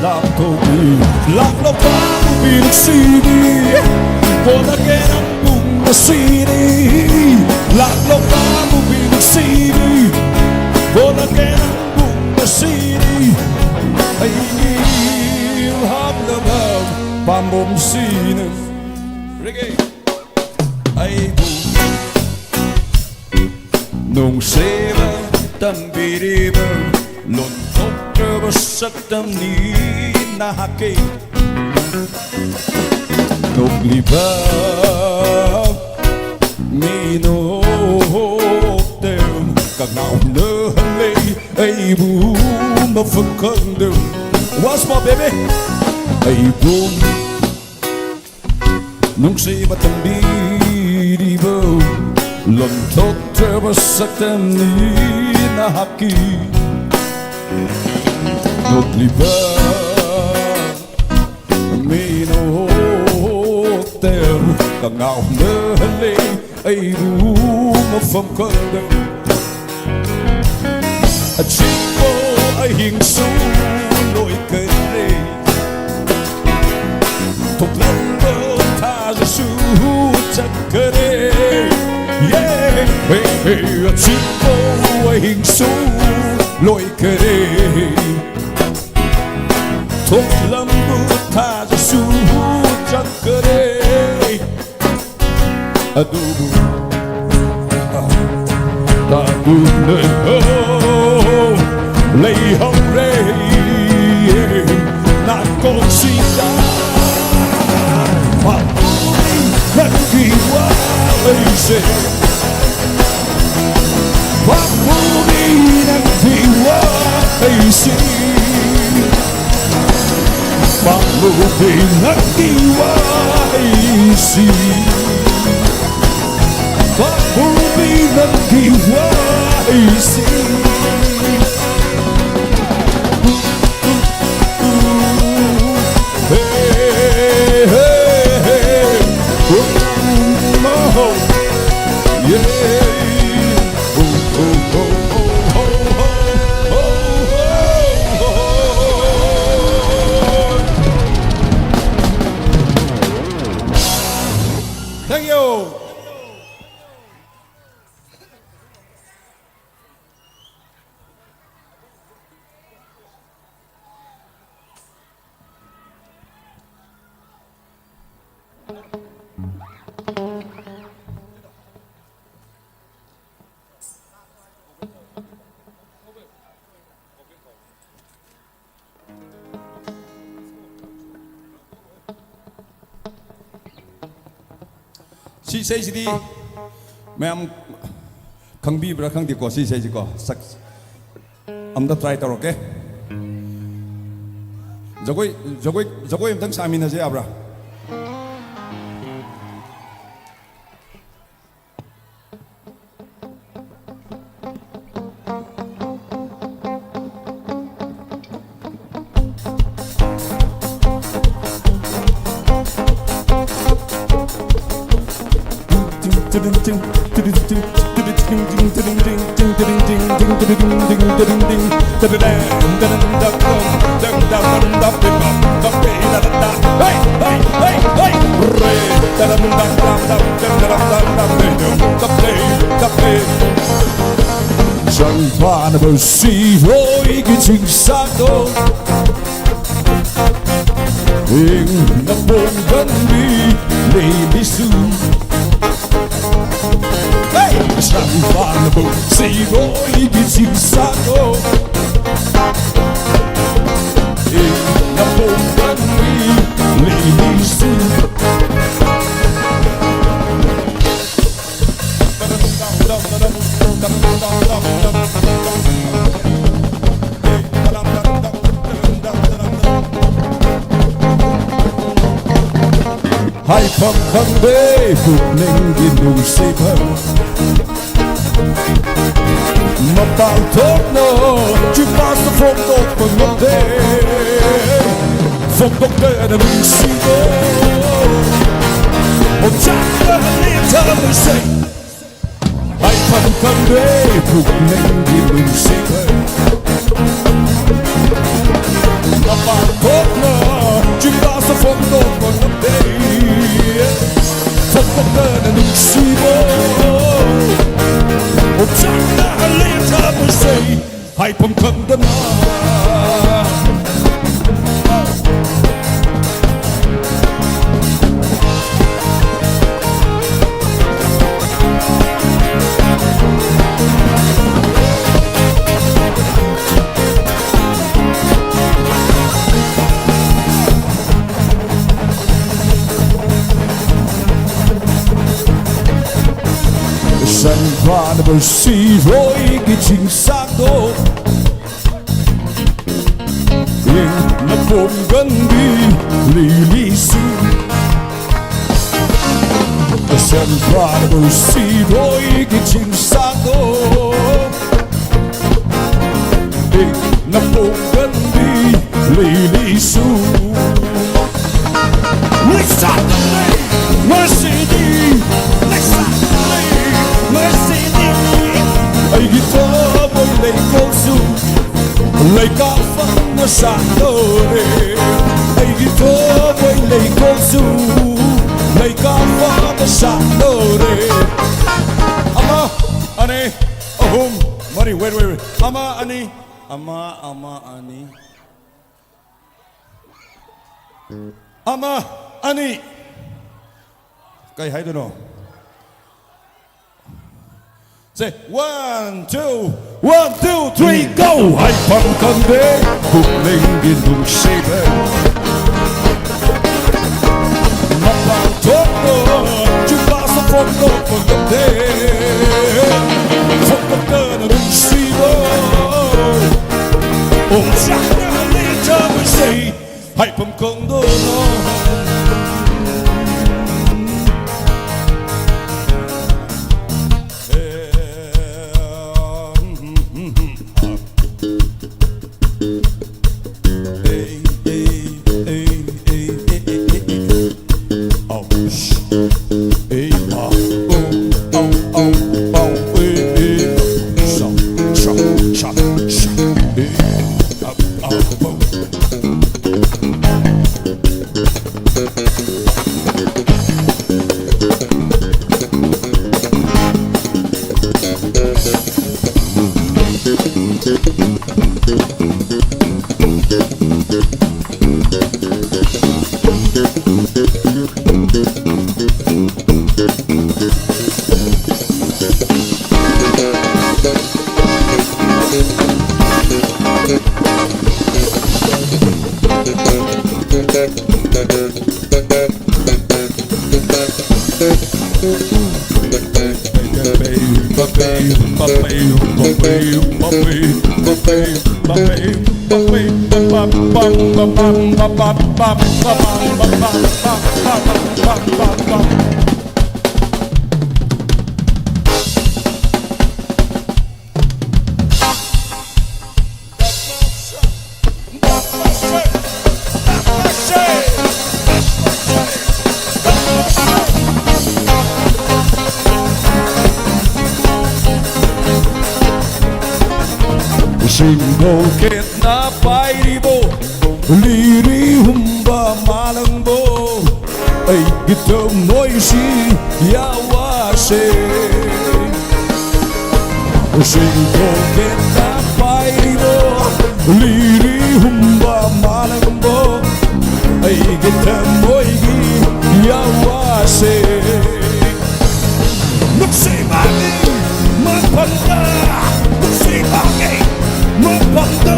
laptopli laptop pa mo bilang sibi bola kenang bung na sini laptop pa mo bilang sibi bola kenang bung na sini ay ilham na bang pambom sini reggae ay bu nung seva tambiriba lon totra saktam ni nahake nung liba mino tem các nào nơ lệ ay bu mafakandem what's my baby ay bu nung seva tambiriba lon totra saktam ni nahake nung liba mino tem ka ngao na hale ai ru ma fam ka dang a chimbo ai hing su loi ka re tok lam bo ta su chak ka re yeah hey hey a chimbo ai hing su loi ka re tok lam bo ta su chak ka re adubu ta du ne ho lay hong re na con si da pa na ki wa ai se pa mi na ki wa ai se pa mi na ki wa ai se What will be the KYC? Hey, hey, hey, oh, yeah, oh, oh, oh, oh, oh. Thank you. Si say di ma'am khang bi bra khang di ko si say ji ko sak am da try taro ke jagoi am tang sami na je abra Chẳng qua là bầu si với cái chính xác đâu Hình nằm bồn vẫn đi lấy đi sư Chẳng qua là bầu si với cái chính xác đâu Hình nằm bồn vẫn đi lấy đi sư Hai phong khăn bê phục nên đi nụ xê phật Mà bao thốt nô Chứ bao sa phong đột bằng ngọc đê Phong đột đê là nụ xê đô Một chắc là liên thơ mùi xê Hai phong khăn bê phục nên đi nụ xê phật Mà bao thốt nô Chứ bao sa phong đột bằng ngọc đê Phong đột đê là nụ xê đô Một chắc là liên thơ mùi xê Hai phong khăn đê Chẳng qua là bởi si với cái chính xác đó Nhưng nó vốn gần đi lì lì sư Chẳng qua là bởi si với cái chính xác đó Nhưng nó vốn gần đi lì lì sư Let's start the day Mercy Like a fun a Saturday, I give away like a zoo. Like a fun a Saturday. Ama, Ani, ahum, Mari, wait. Ama, Ani, Ama, Ani. Ama, Ani. Kay, I don't know. Say 1, 2, 1, 2, 3, go! Hai phẳng thân đế, phục lên điên vùng xây bê. Mặt bằng tốt đồ, chúng ta sẽ phong độ phần tâm thế. Phong tâm tơ là đúng suy bơ. Ôm chắc đã lên cho người xây, hai phẳng thân đồ nó. Single kết na pai đi bo, liri humba malang bo, ay gito moy si yawase. Single kết na pai đi bo, liri humba malang bo, ay gito moy gi yawase. Look say mami, mapanda, look say mami. Mapando,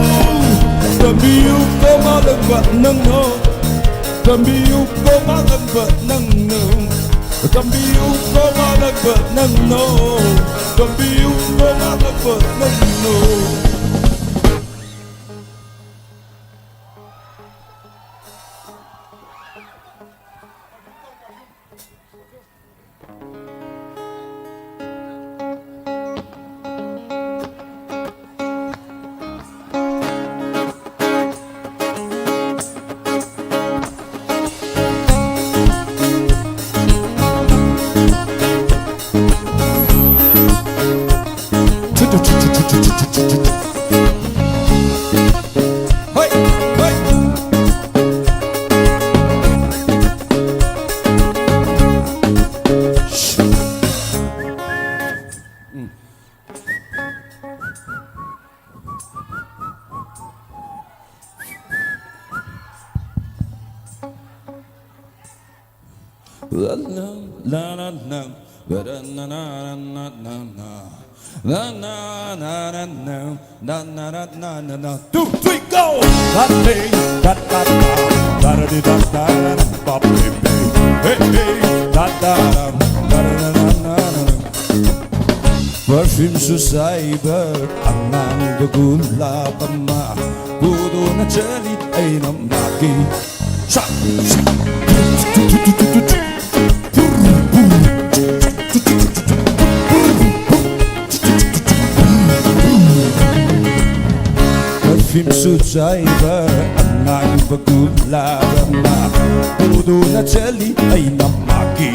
tabiu ko malagwa nang no, tabiu ko malagwa nang no, tabiu ko malagwa nang no, tabiu ko malagwa nang no. La la la la la la la la la la la na na na na na na 2, 3, go! Da day, da da da, da da da da da da, baby, hey hey, da da da da da da da da. Perfume su cyber, anang gula pama, budo na jeli ay na maki. Shak shak. Perfume su cyber, anang gula pama, budo na jeli ay na maki.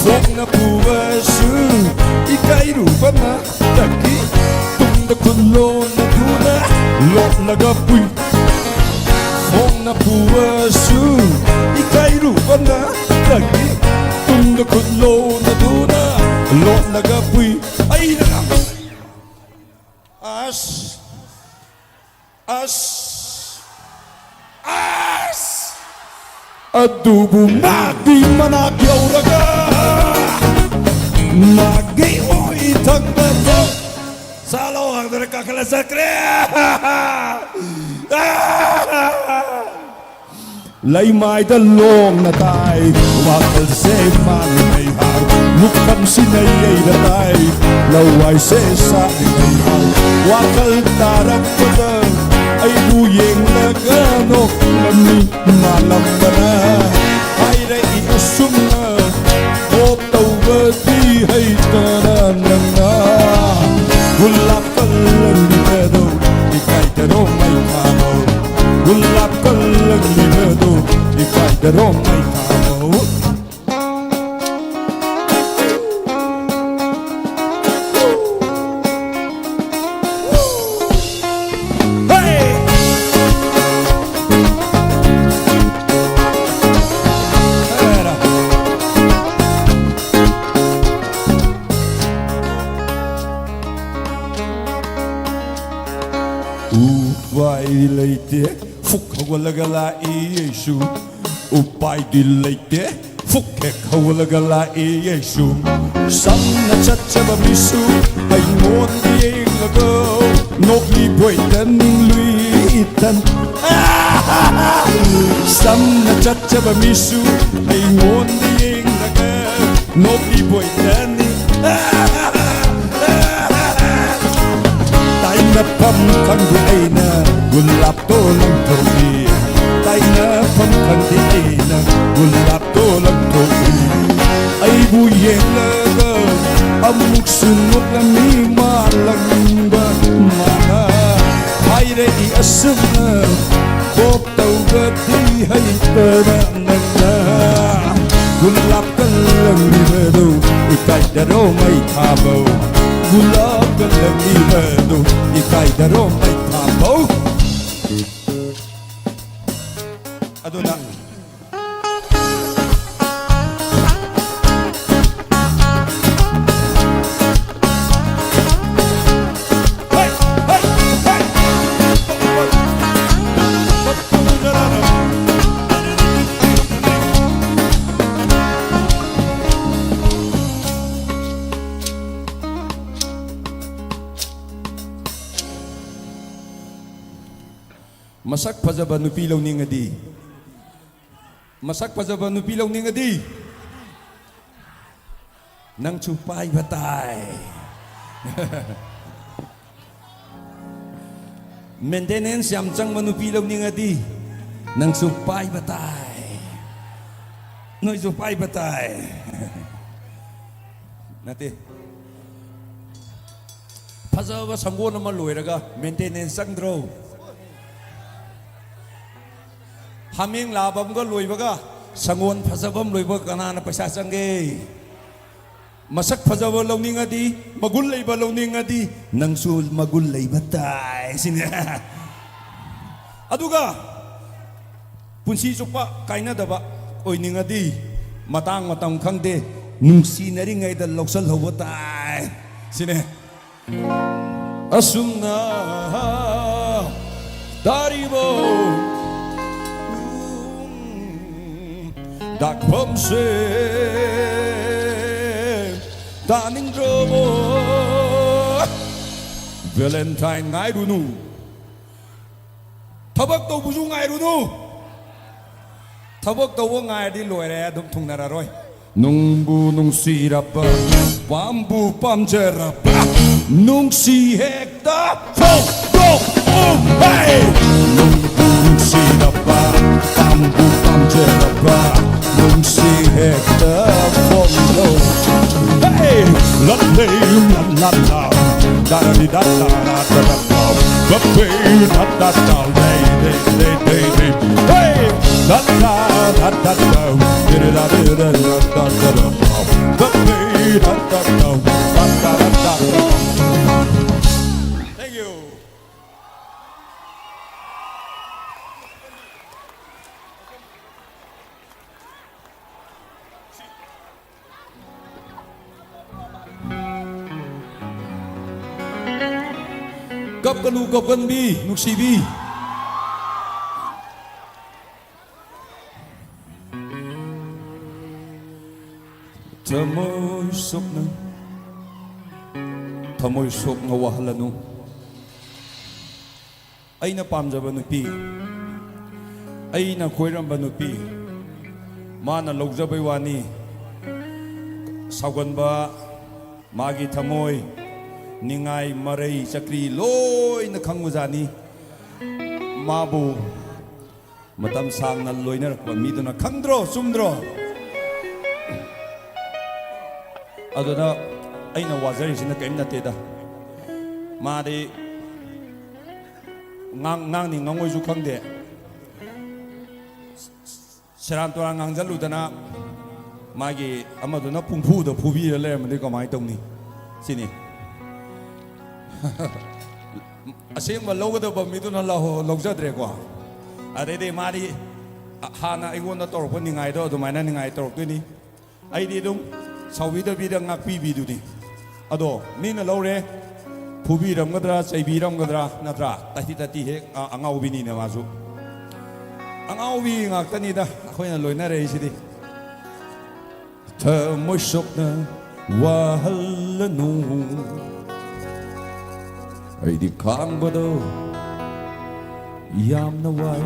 Phok na puwasu, ikay rupa na taki, tung da kulon na tuna lot laga pui phong na puwa su ikai ru na lagi tung da kulon na tuna lot laga pui ai na as adubu mati mana gyauraga magi oi thakba salo agdar kakala sakre lấy mai ta long na tai wakal se man nei har mukam sinai ei da tai lâu ai se sa nei har wakal tarak pada ai bu yeng na ga no mami malam bana ai re i sum na op tau ba ti hai ta na na gulab kalang di do di kai ta ro mai ka mo gulab kalang di do di kai ta ro mai ka mo leite phúc hậu là gala Yesu upai di leite phúc hek hậu là gala Yesu sam na chat chaba misu ai ngon di la go nok li boy tan lui tan sam na chat chaba misu ai ngon di la go nok li boy tan na pam kan di aina gulab to lang togi tay na pam kan di aina gulab to lang togi ay buye laga amuk sunut na mi malang ba mana hay re I asam na bok tau ga di hay tara na gulab ka lang di do ikay daro may kabo gulab ka lang di do ikay daro may kabo aduna masak pajaba nupi launing adi masak pajaba nupi launing adi nang chupai batai maintenance yam chang manupi launing adi nang chupai batai noi chupai batai nate pajaba sangon ma loiraga maintenance changdro haming labam ga loibaga sangon phajabam loiba kanana paisa change masak phajaba launingadi magul leiba launingadi nangsu magul leiba tai sine aduga punsi chupa kaina daba oiningadi matang matam khangde nungsi naringai da loksal hoba tai sine asumna daribo dak phom se daning drobo Valentine ngai runu thabak to buju ngai runu thabak to ngai di loire dum thungnara roi nungbu nungsirapa pambu pamjerapa nungsi hekta fo go hey nungbu nungsirapa pambu pamjerapa nungsi hekta fo go hey la la la da di da da da da da ba da da da hey la la da da da da da da da da da ba da da da da da da Kapkanu kapkanbi nuksibi Tamoy sokna Tamoy sok nga wahalanu Ay na pamjaba nupi Ay na khoiramba nupi Mana logjabay wani Sauganba Magi tamoy Ningai maray chakri loy na khangmujani Mabu Matam sang na loy na rakwa mido na khangdro sumdro Aduna aina wazari sina kaim na teda Madi ngang ni ngangoy su khangde Seran tua ngang jalu dana Magi amaduna pungpu da pubi le mandi kamai tongni Sini Asing ba logo da ba mido na laho logjadre kwa Ade de madi hana igona torpo ningai do dumaina ningai torpo ni Ai di dung Sawida bida ngakpi bidu ni Ado mina laure Pubi ram gadra chaibi ram gadra natra tati he angau bini na masu Angau bi ngaktani da akoina loina re sidi Tamoy sokna wahalanu Ay di kang bado Yam na wai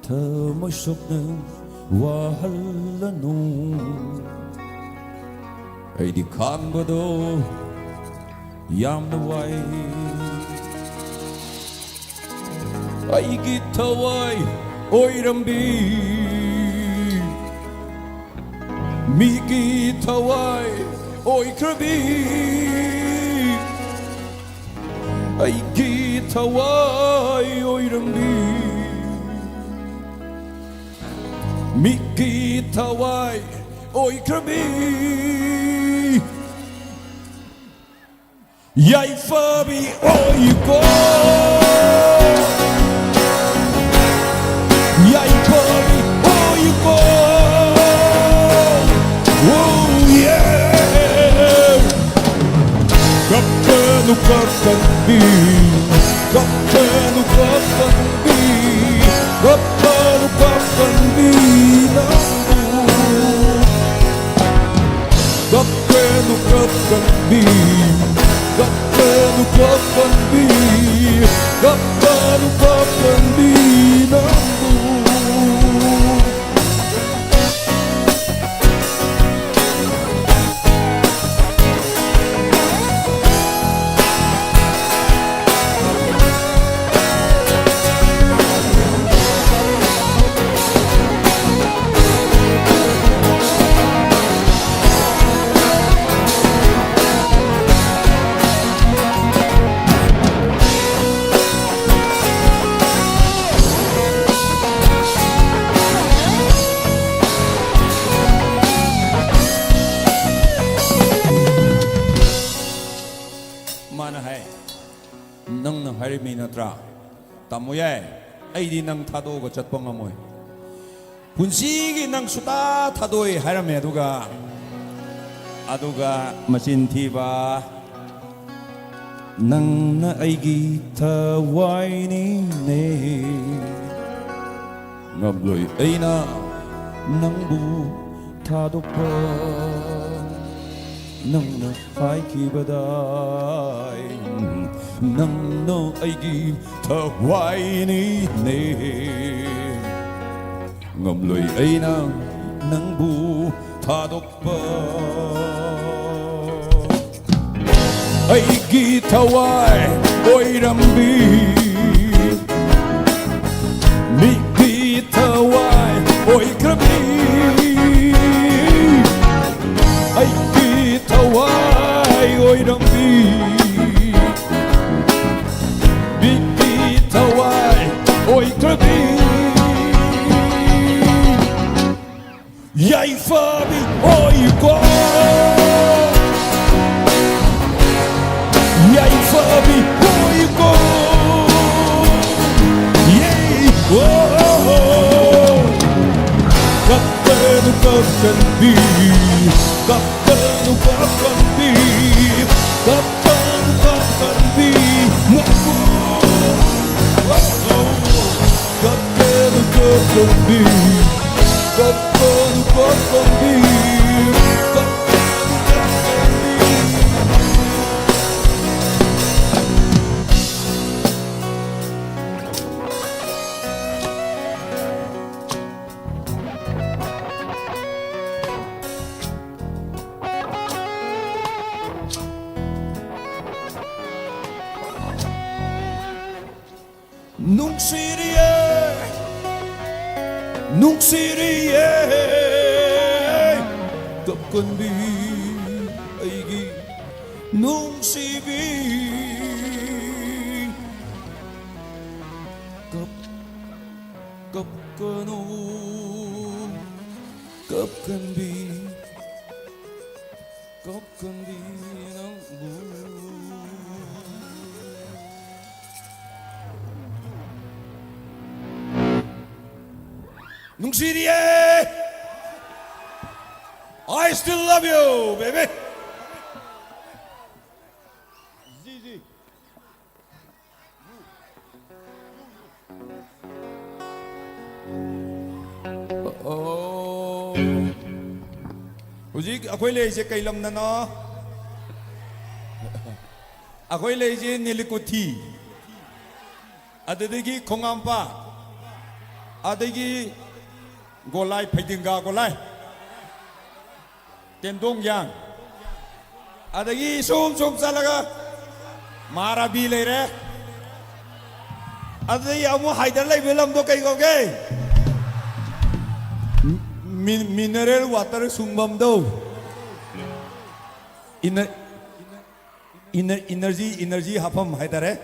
Tamoy sokna wahalanu Ay di kang bado Yam na wai Ay gitaway oy rambi Miki tawai oy krabi Ay gitaway oy rambi Miki tawai oy krabi Yay fabi oy ko Yay fabi oy ko Oh yeah Kapenu kapkanbi Kapenu kapkanbi Kapenu kapkanbi Kapenu kapkanbi Kapenu kapkanbi Kapenu kapkanbi Harimi natra tamoye aidi nang thado ga chatpang amoy punsigi nang suta thadoi harame aduga machin thiba nang na aigi thawai ni ne ngabloi aina nangbu thadokpa nang na phai ki badai nang no aigi thawai ni ne ngamloi aina nangbu thadokpa aigi thawai oirambi miki thawai oikrabi aigi thawai oirambi Oi krabi Yay fabi oi go Yay fabi oi go Yay oh Kapenu bi kapkanu bi kapkanu bi kapkanu bi Nung siriye kapkan bi aigi nung sibi kapkano kapkan bi ng Nung siriye I still love you, baby. Zizi. Oh. Hujik ako'y leise kay lam na no. Ako'y leise nilikuti. Adadigi kongampa. Adagi golai pedinga golai. Tendong yang. Adagi sum salaga. Marabi le. Adagi amu haidar lai bilam do kai goge. Mineral water sumbam do. Energy hapam haidar.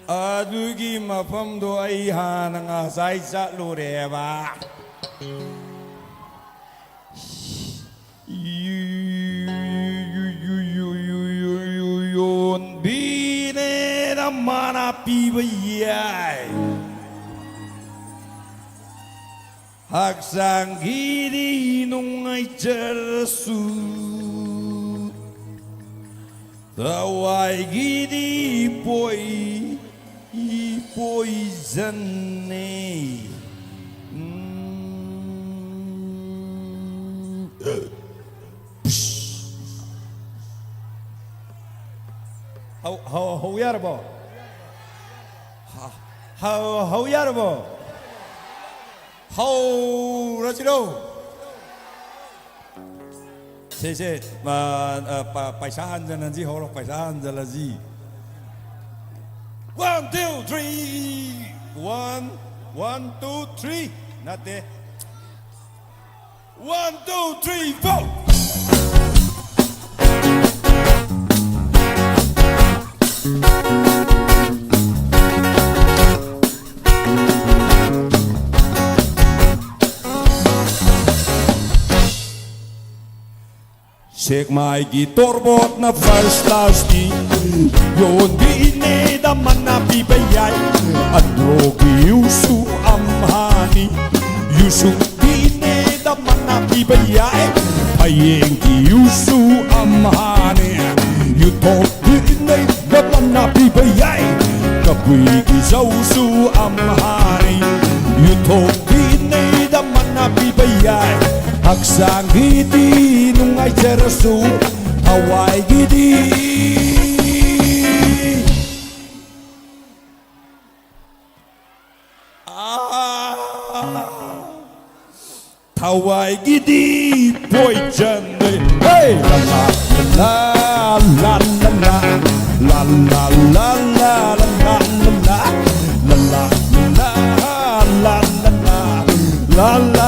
Adugi mafam do ai hananga sai sa lure ba. Yon bine na mana pibay. Haksang gidi nung ay jarasu. Tawai gidi poison How yarbo? How yarbo? How rajilo? Say paisahan jalan ji, how paisahan jalan ji. 1, 2, 3. 1, 2, 3. Not there. 1, 2, 3, 4. Shake my guitar bot na first class di. Yon bine da mana bibay. Androgi yusu amhani. Yusu bine da mana bibay. Payengi yusu amhani. You talk bine da mana bibay. Kapwigi sausu amhani. You talk bine da mana bibay. Haksang gidi nung ay jarasu Hawaii gidi Hawaii gidi poison Hey la la la la la la La la la la la la la La la la la la la La la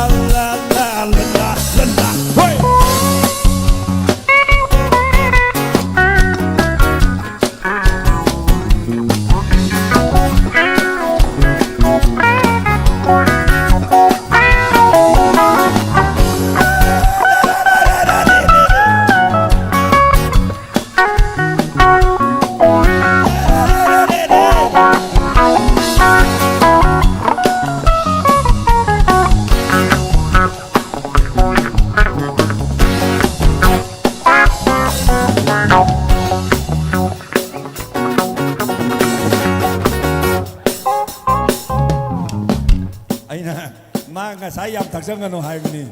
마 사이암 닥성가노 하이브니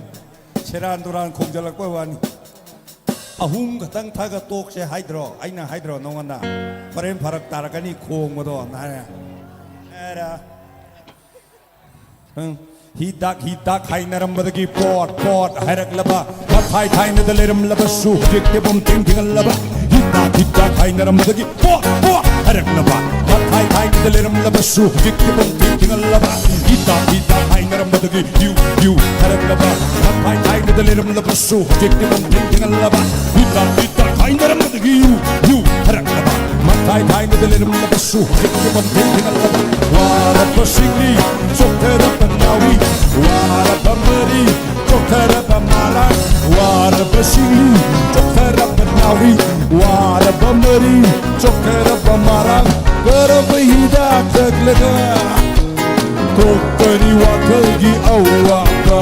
세란 도란 공절락 뻔한 아훔 같은 타가 똑세 하이드로 아이나 하이드로 농한다 바람 바락 따라가니 공모도 나야 에라 hidak hai naram badagi pot harak laba thai thai ne daleram laba su dikte bom ting ting laba hidak hai naram badagi pot harak laba thai thai ne daleram laba su dikte bom ting ting laba hidak hai naram badagi you harak laba thai thai ne daleram laba su dikte bom ting ting laba hidak hai naram badagi you harak laba thai thai ne daleram laba su dikte bom ting ting laba wala pasingli chokera panawi wala pamari chokera pamala wala pasingli chokera panawi wala pamari chokera pamala garabhida taglaga kokari wakalgi awaka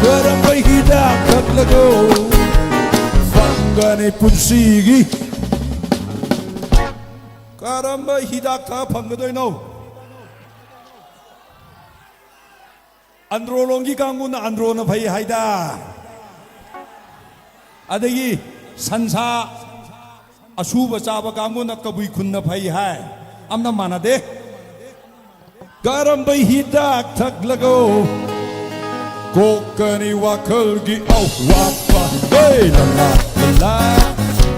garabhida taglago fangane punsigi karamba hidak tha phangdoino 안드로롱기 강군 안드로는 바이 하이다 아데기 산사 아수바 자바 강군 아까부이 군나 바이 하이 암나 마나데 가람 바이 히닥 탁라고 고까니 와컬기 아와파 헤이 랄라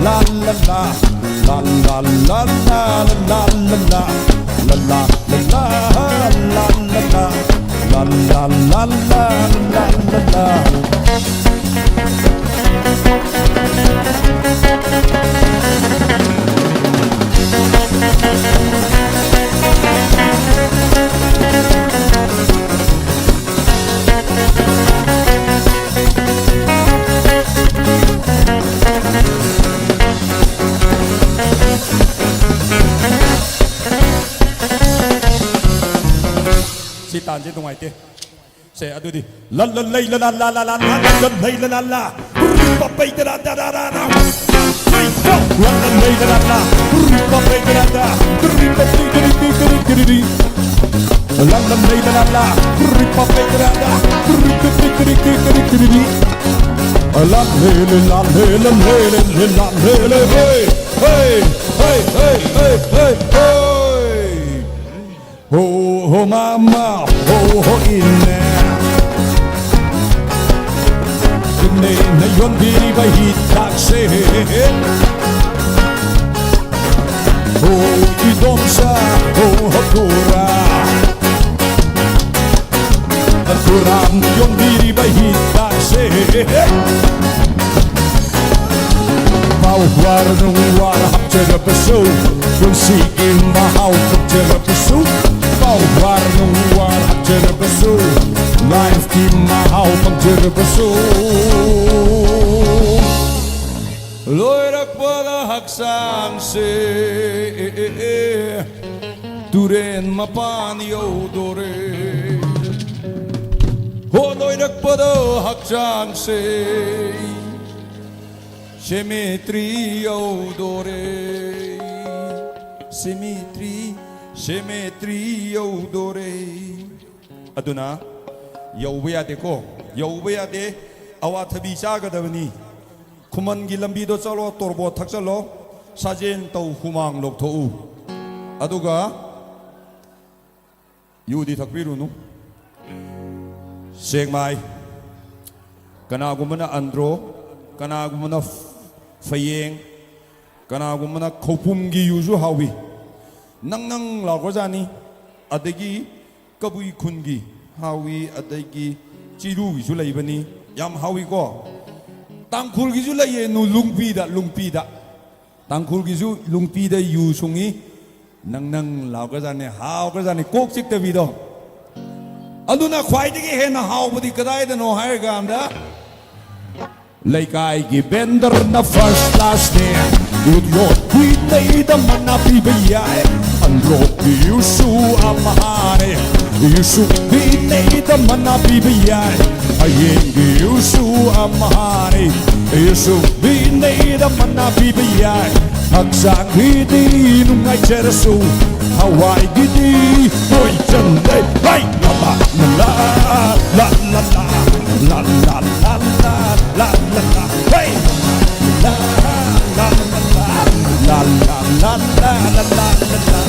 랄랄라 랄랄랄랄랄랄랄라 랄랄랄랄랄랄라 la la la la la la si tan trên ngoài kia sẽ đưa đi la la lay la la la la la la la lay la la la ba bay da da da da da la la lay la la la ba bay da da da ba bay da di di di la la lay la la la ba bay da da di di di la lay la lay la lay la lay hey hey hey hey hey hey oh mama oh inne inne na yon biri ba hitak se oh idomsa oh hakura hakura yon biri ba hitak se mau war no war hap jera besu kun sigin ma hau jera besu war no war jera besu life kim ma hau jera besu loirak pada hak sang se duren mapan yo dore ho loirak pada hak sang se symmetry yo dore symmetry yo dore aduna yauba yade ko yauba yade awa thabi chagadabani khuman gi lambi do chalo torbo thakchalo sajen tau humang lok thou aduga yudi thakbirunu segmai kana gumana andro kana gumana fayeng kana gumana khopum gi yuju hawi nang lagojani adegi kabui khungi hawi adegi chiru gi ju laibani yam hawi ko tangkhul gi ju laiye nu lungpi da tangkhul gi ju lungpi da yu sungi nang lagojani haw gojani kok chik ta bi do aduna khwai digi he na haw budi kadai da no hai ga amda laikai gi bender na first class ne Ud yo we lay the manna bibiyai andro yusu amahane yusu we lay the manna bibiyai ayen yusu amahane Yesu binida mana bibiyay Haksang hindi nungay cherasu Hawaii gidi Boy chande Hey la la la la la la la la la la la la Hey la la la la la la la la la la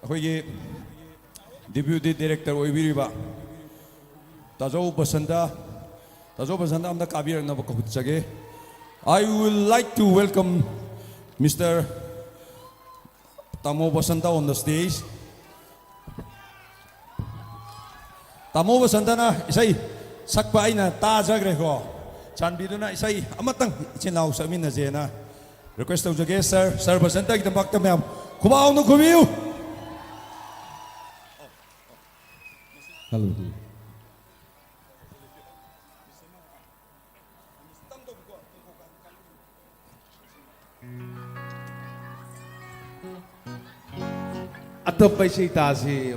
ꯑꯩꯈꯣꯏꯒꯤ deputy director ꯑꯣꯏꯕꯤꯔꯤꯕ ꯇꯥꯖꯧ Basanta ꯑꯝꯇ ꯀꯥꯕꯤꯔꯛꯅꯕ ꯀꯧꯈꯠꯆꯒꯦ I would like to welcome Mr. Tamo Basanta on the stage. Tamo Basantana isai sakpa aina tajagre ko chanbiduna isai amatang ichinaw sa amin na zena request tawjage sir Basanta kitambakta ma'am kumaon no kumiu. Hello. Atapay siya itasi.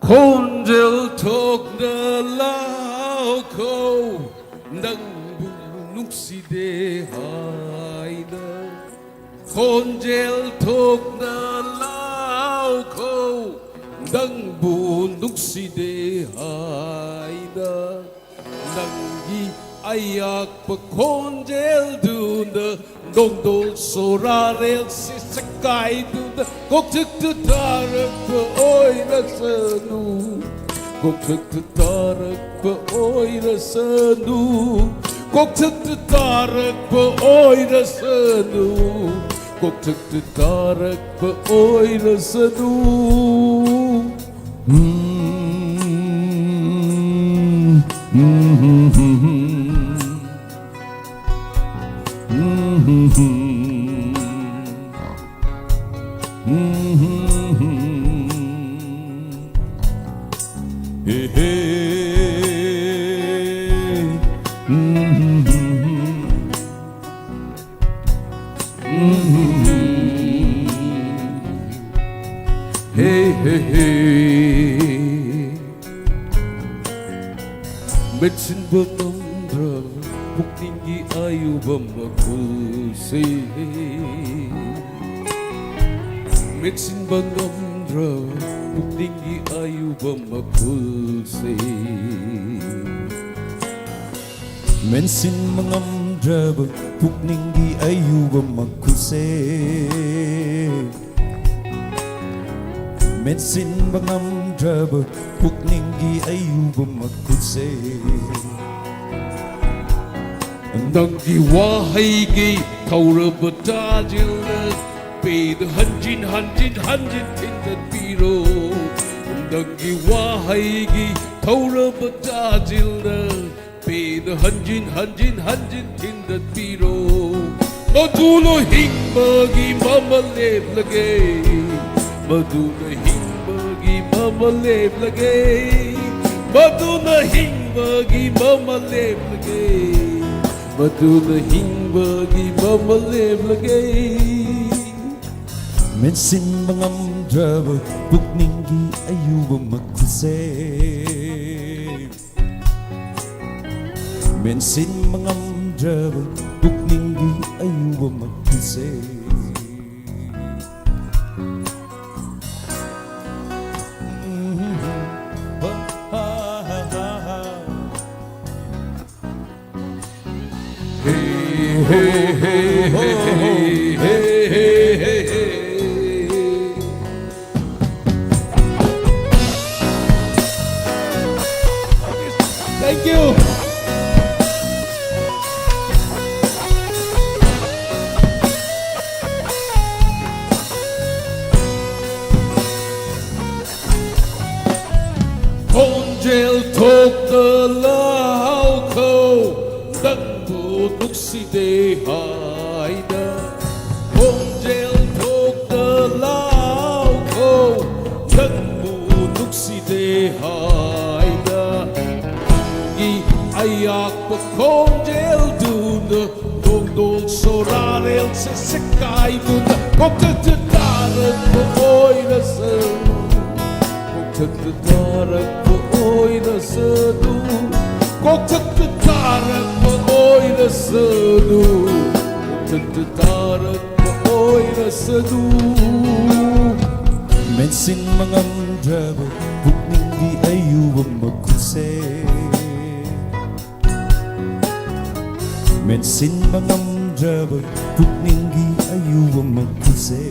Konjel tok na lao ko nang nukside haida Konjel tok na lao ko nang nukside haida Nangi ayak pa konjel duna Dongdol sorarel si sakay duna Kok tarak pa oy na sanu Kok tarak pa oy na sanu Kok tarak pa oy na sanu Kok tarak pa oy na sanu Hey, hey, hey. Medicine bamandra buktingi ayu bamakulse Medicine bamandra buktingi ayu bamakulse Medicine mangamdra buktingi ayu bamakulse Medicine bangamdra bukningi ayuba magkuse Nangi wahaygi tauraba tajilna Peda hanjin tindat biro Nangi wahaygi tauraba tajilna Peda hanjin tindat biro Madulo hingbagi mamaleb lagay Maduna hingbagi mamaleb lagay Maduna hingbagi mamaleb lagay Maduna hingbagi mamaleb lagay Medicine mangamdra bukningi ayuba magkuse Medicine mangamdra bukningi ayuba magkuse thokta lao khâu đất bộ đúc si đê hai na không jail thokta lao khâu đất bộ đúc si đê hai na i ayak po không jail du na dong dong sorarel se se kai du na kok te tarak po oi na se kok te tarak po oi na se du kok te tarak po oi na se du kok te tarak po oi na se du men sin mangam drabo pukning di ayu makuse men sin mangam drabo pukning di ayu makuse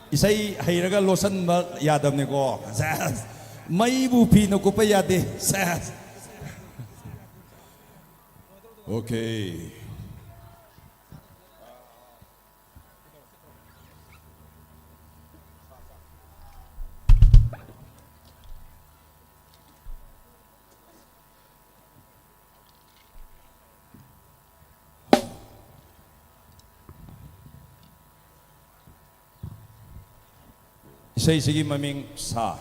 Isai hairaga losan ba yadam ne ko mai bu phi no ko pa yade Okay. Isay sige maming sa.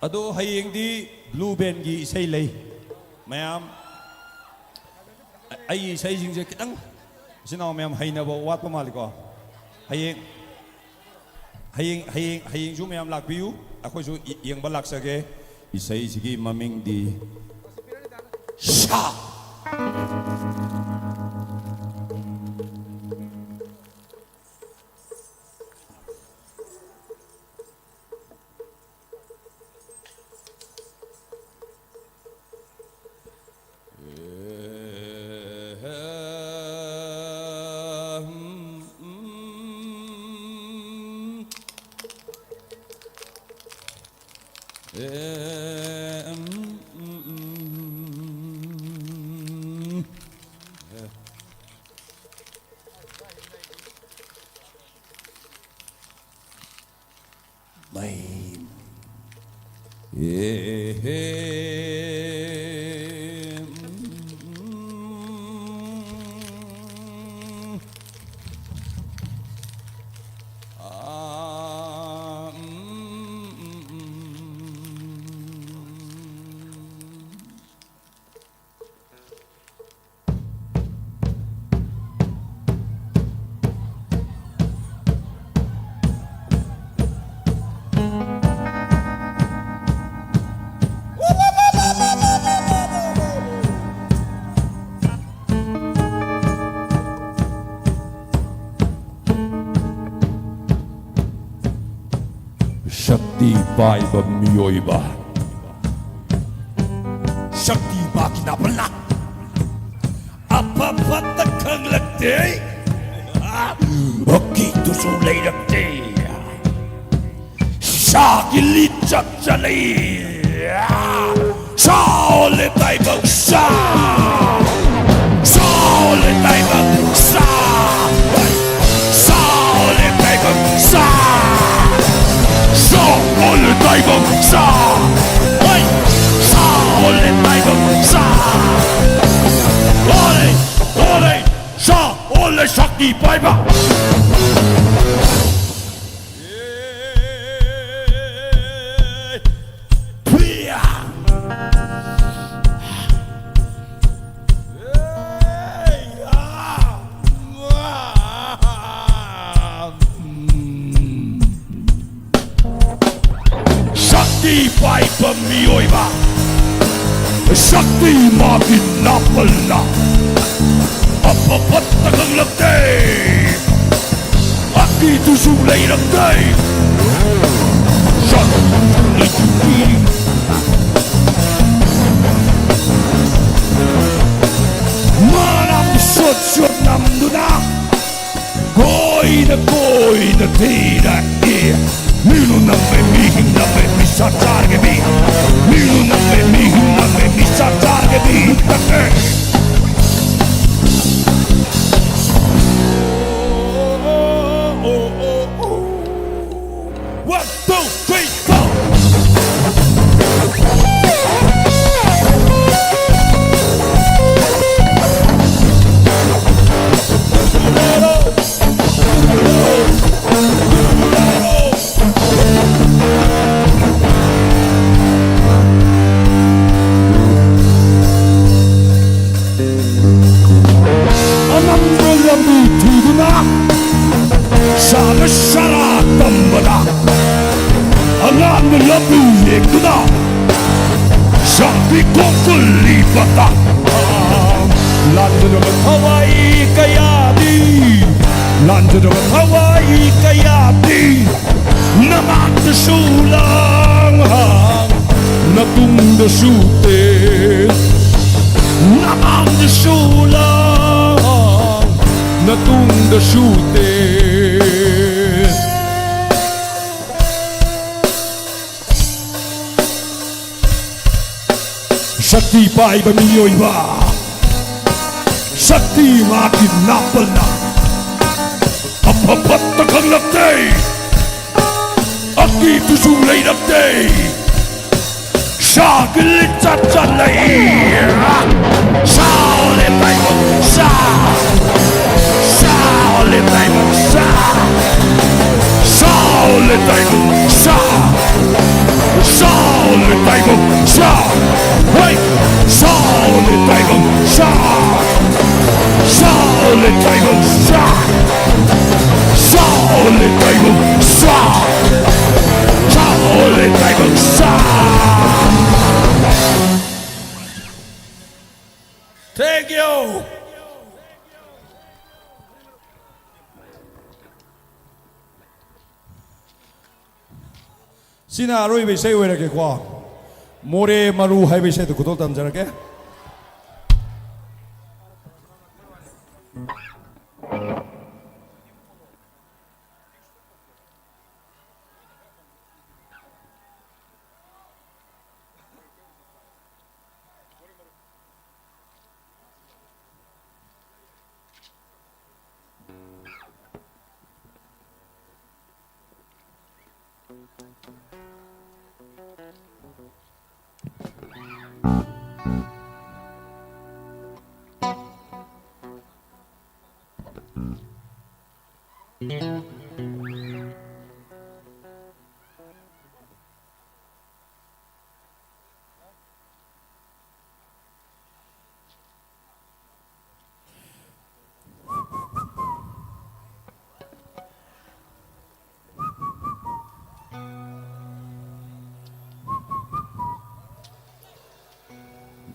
Ado hayeng di blue band gi isay lay. Mayam ay isay jing kitang xin ông em hay na bộ wat pa mali ko hayeng ju em lak biu akhoi ju yeng balak sage isai sigi maming di sha Shakti Baiba Mioiba Shakti Bakinapala Apapata Kanglate Okito Suleirate Shakili Chachali Saule Taiba Sa Saule Taiba Sa Saule Taiba Sa all the time sa hey sa all the time sa ole sa ole Shakti Baiba Shakti Baiba Mioiba Shakti Makinapala Apapata Kanglate Akito Suleirate Shakti Manam Sot Namduna Goina Tira Minu na me misa targe mi Minu na me misa targe mi One, two, three, go! Sana shara tambada Alam labu yekda Shakti kokuli pata London of Hawaii kayadi London of Hawaii kayadi Namak the shulang Natung the shute Namak the shulang Natung the shute Shakti Baiba Mioiba Shakti Makinapala Apapata Kanglate Akito Suleirate Shakili Chachalai Shaole Baiba Sa Shaole Baiba Sa Shaole Baiba Sa Shaole Baiba Sa Hey! Shaole Baiba Sa Shaole Baiba Thank you. Sina aroi be say wera ke kwa more maru hai be say to kutol tam jara ke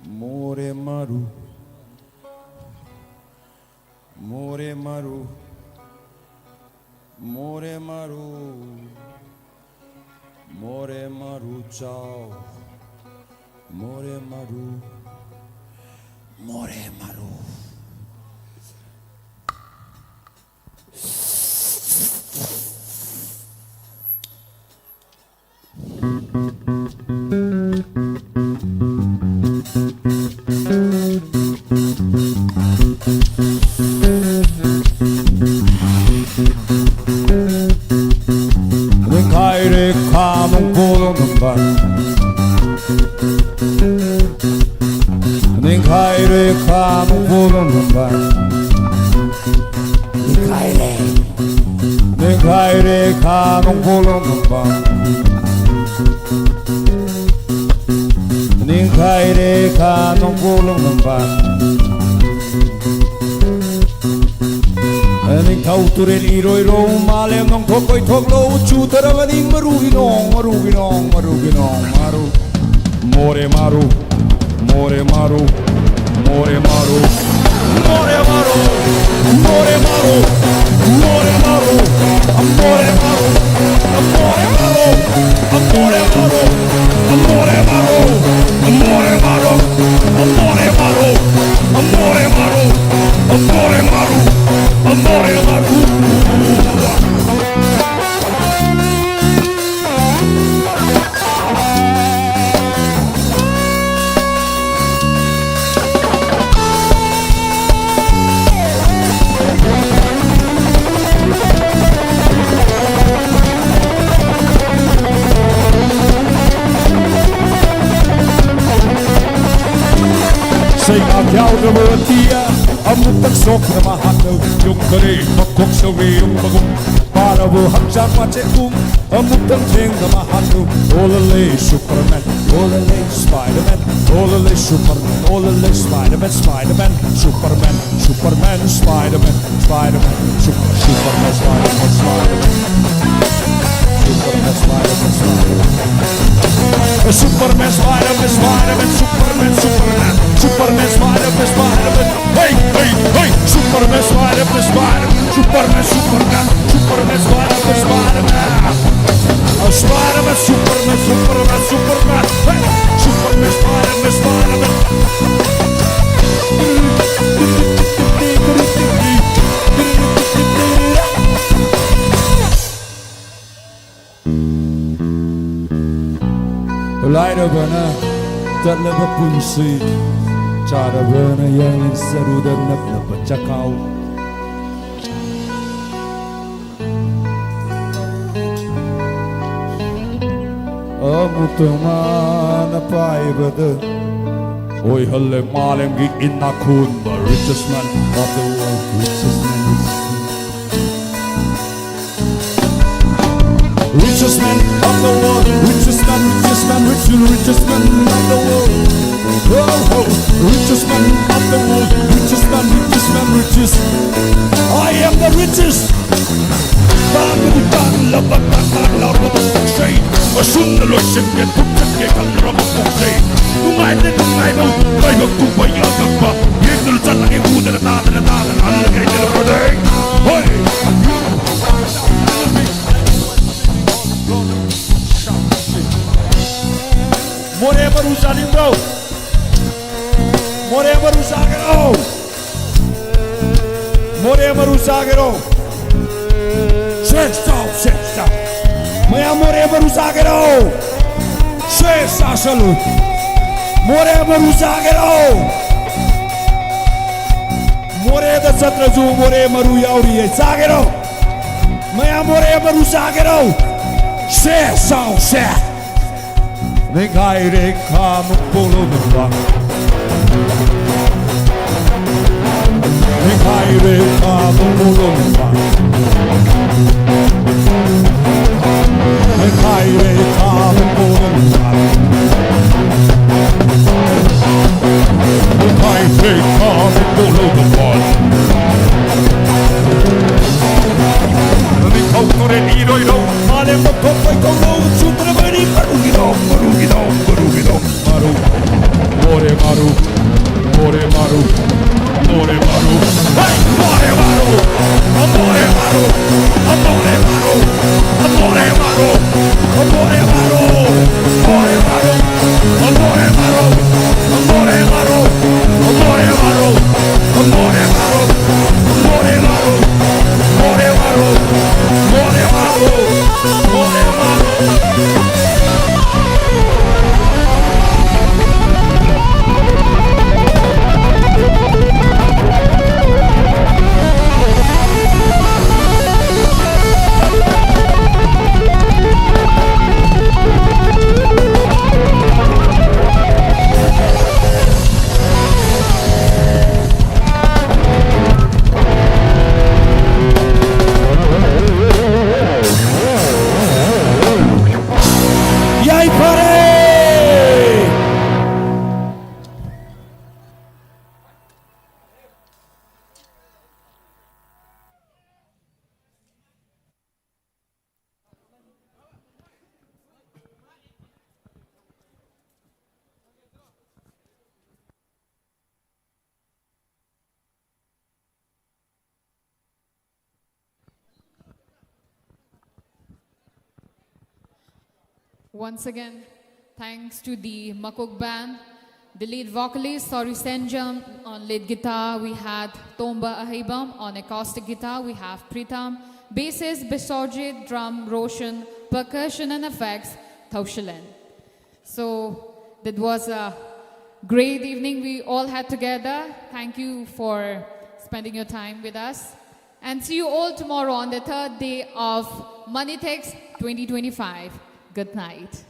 more maru more maru more maru more maru chao more maru more maru Kaire kamong pulong ng ban Ning kaire kamong pulong ng ban Ning kaire kamong pulong ng ban Ning kaire kamong pulong ng ban Ning thau turen iroi ro malem nong thokoi thoklo chu tarawani maruginong maruginong maruginong maru more maru more maru more maru more maru more maru more maru amore maru amore maru amore maru amore maru amore maru amore maru amore maru amore maru amore maru Say out the word tia amuk tak sok na mahalo yung kare makok sa wiyong bagong para wo haksan machekum amuk tak thing na mahalo olale superman olale spiderman olale superman olale spiderman spiderman superman superman spiderman spiderman superman spiderman spiderman Superman, Spider-Man, Spider-Man Superman, Spider-Man, Spider-Man Superman, Superman Superman, Spider-Man, Spider-Man Hey, hey, hey Superman, Spider-Man, Spider-Man Superman, Superman Superman, Spider-Man, Spider-Man Spider-Man, Superman, Superman, Superman Hey, Superman, Spider-Man, Spider-Man Laida bana talaba punsi cara bana yang seru dan nak pecakau amutuman apai bada oi halle malem gi inakun the richest man of the world richest man richest man of the world, richest man, richest man, richest man of the world. Oh, oh, richest man of the world, richest man, richest man, richest. I am the richest. More maru sagero. More maru sagero. Sexta. Maya more maru sagero. Sexta salute. More maru sagero. More da satrazu more maru yauri sagero. Maya more maru sagero. Sexta. Negai come polo nuba. Negai come polo nuba. Negai come polo nuba. Negai come polo nuba. Nani kaukore iro iro. Male mo kopoi kono sutra bari maru. More maru. Hey, more maru. Amore maru. Once again, thanks to the Makok band, the lead vocalist, Sori Senjam on lead guitar, we had Tomba Ahibam on acoustic guitar, we have Pritam, bassist Bisojit, drum Roshan, percussion and effects Taushalan. So that was a great evening we all had together. Thank you for spending your time with us. And see you all tomorrow on the third day of MANITEX 2025. Good night.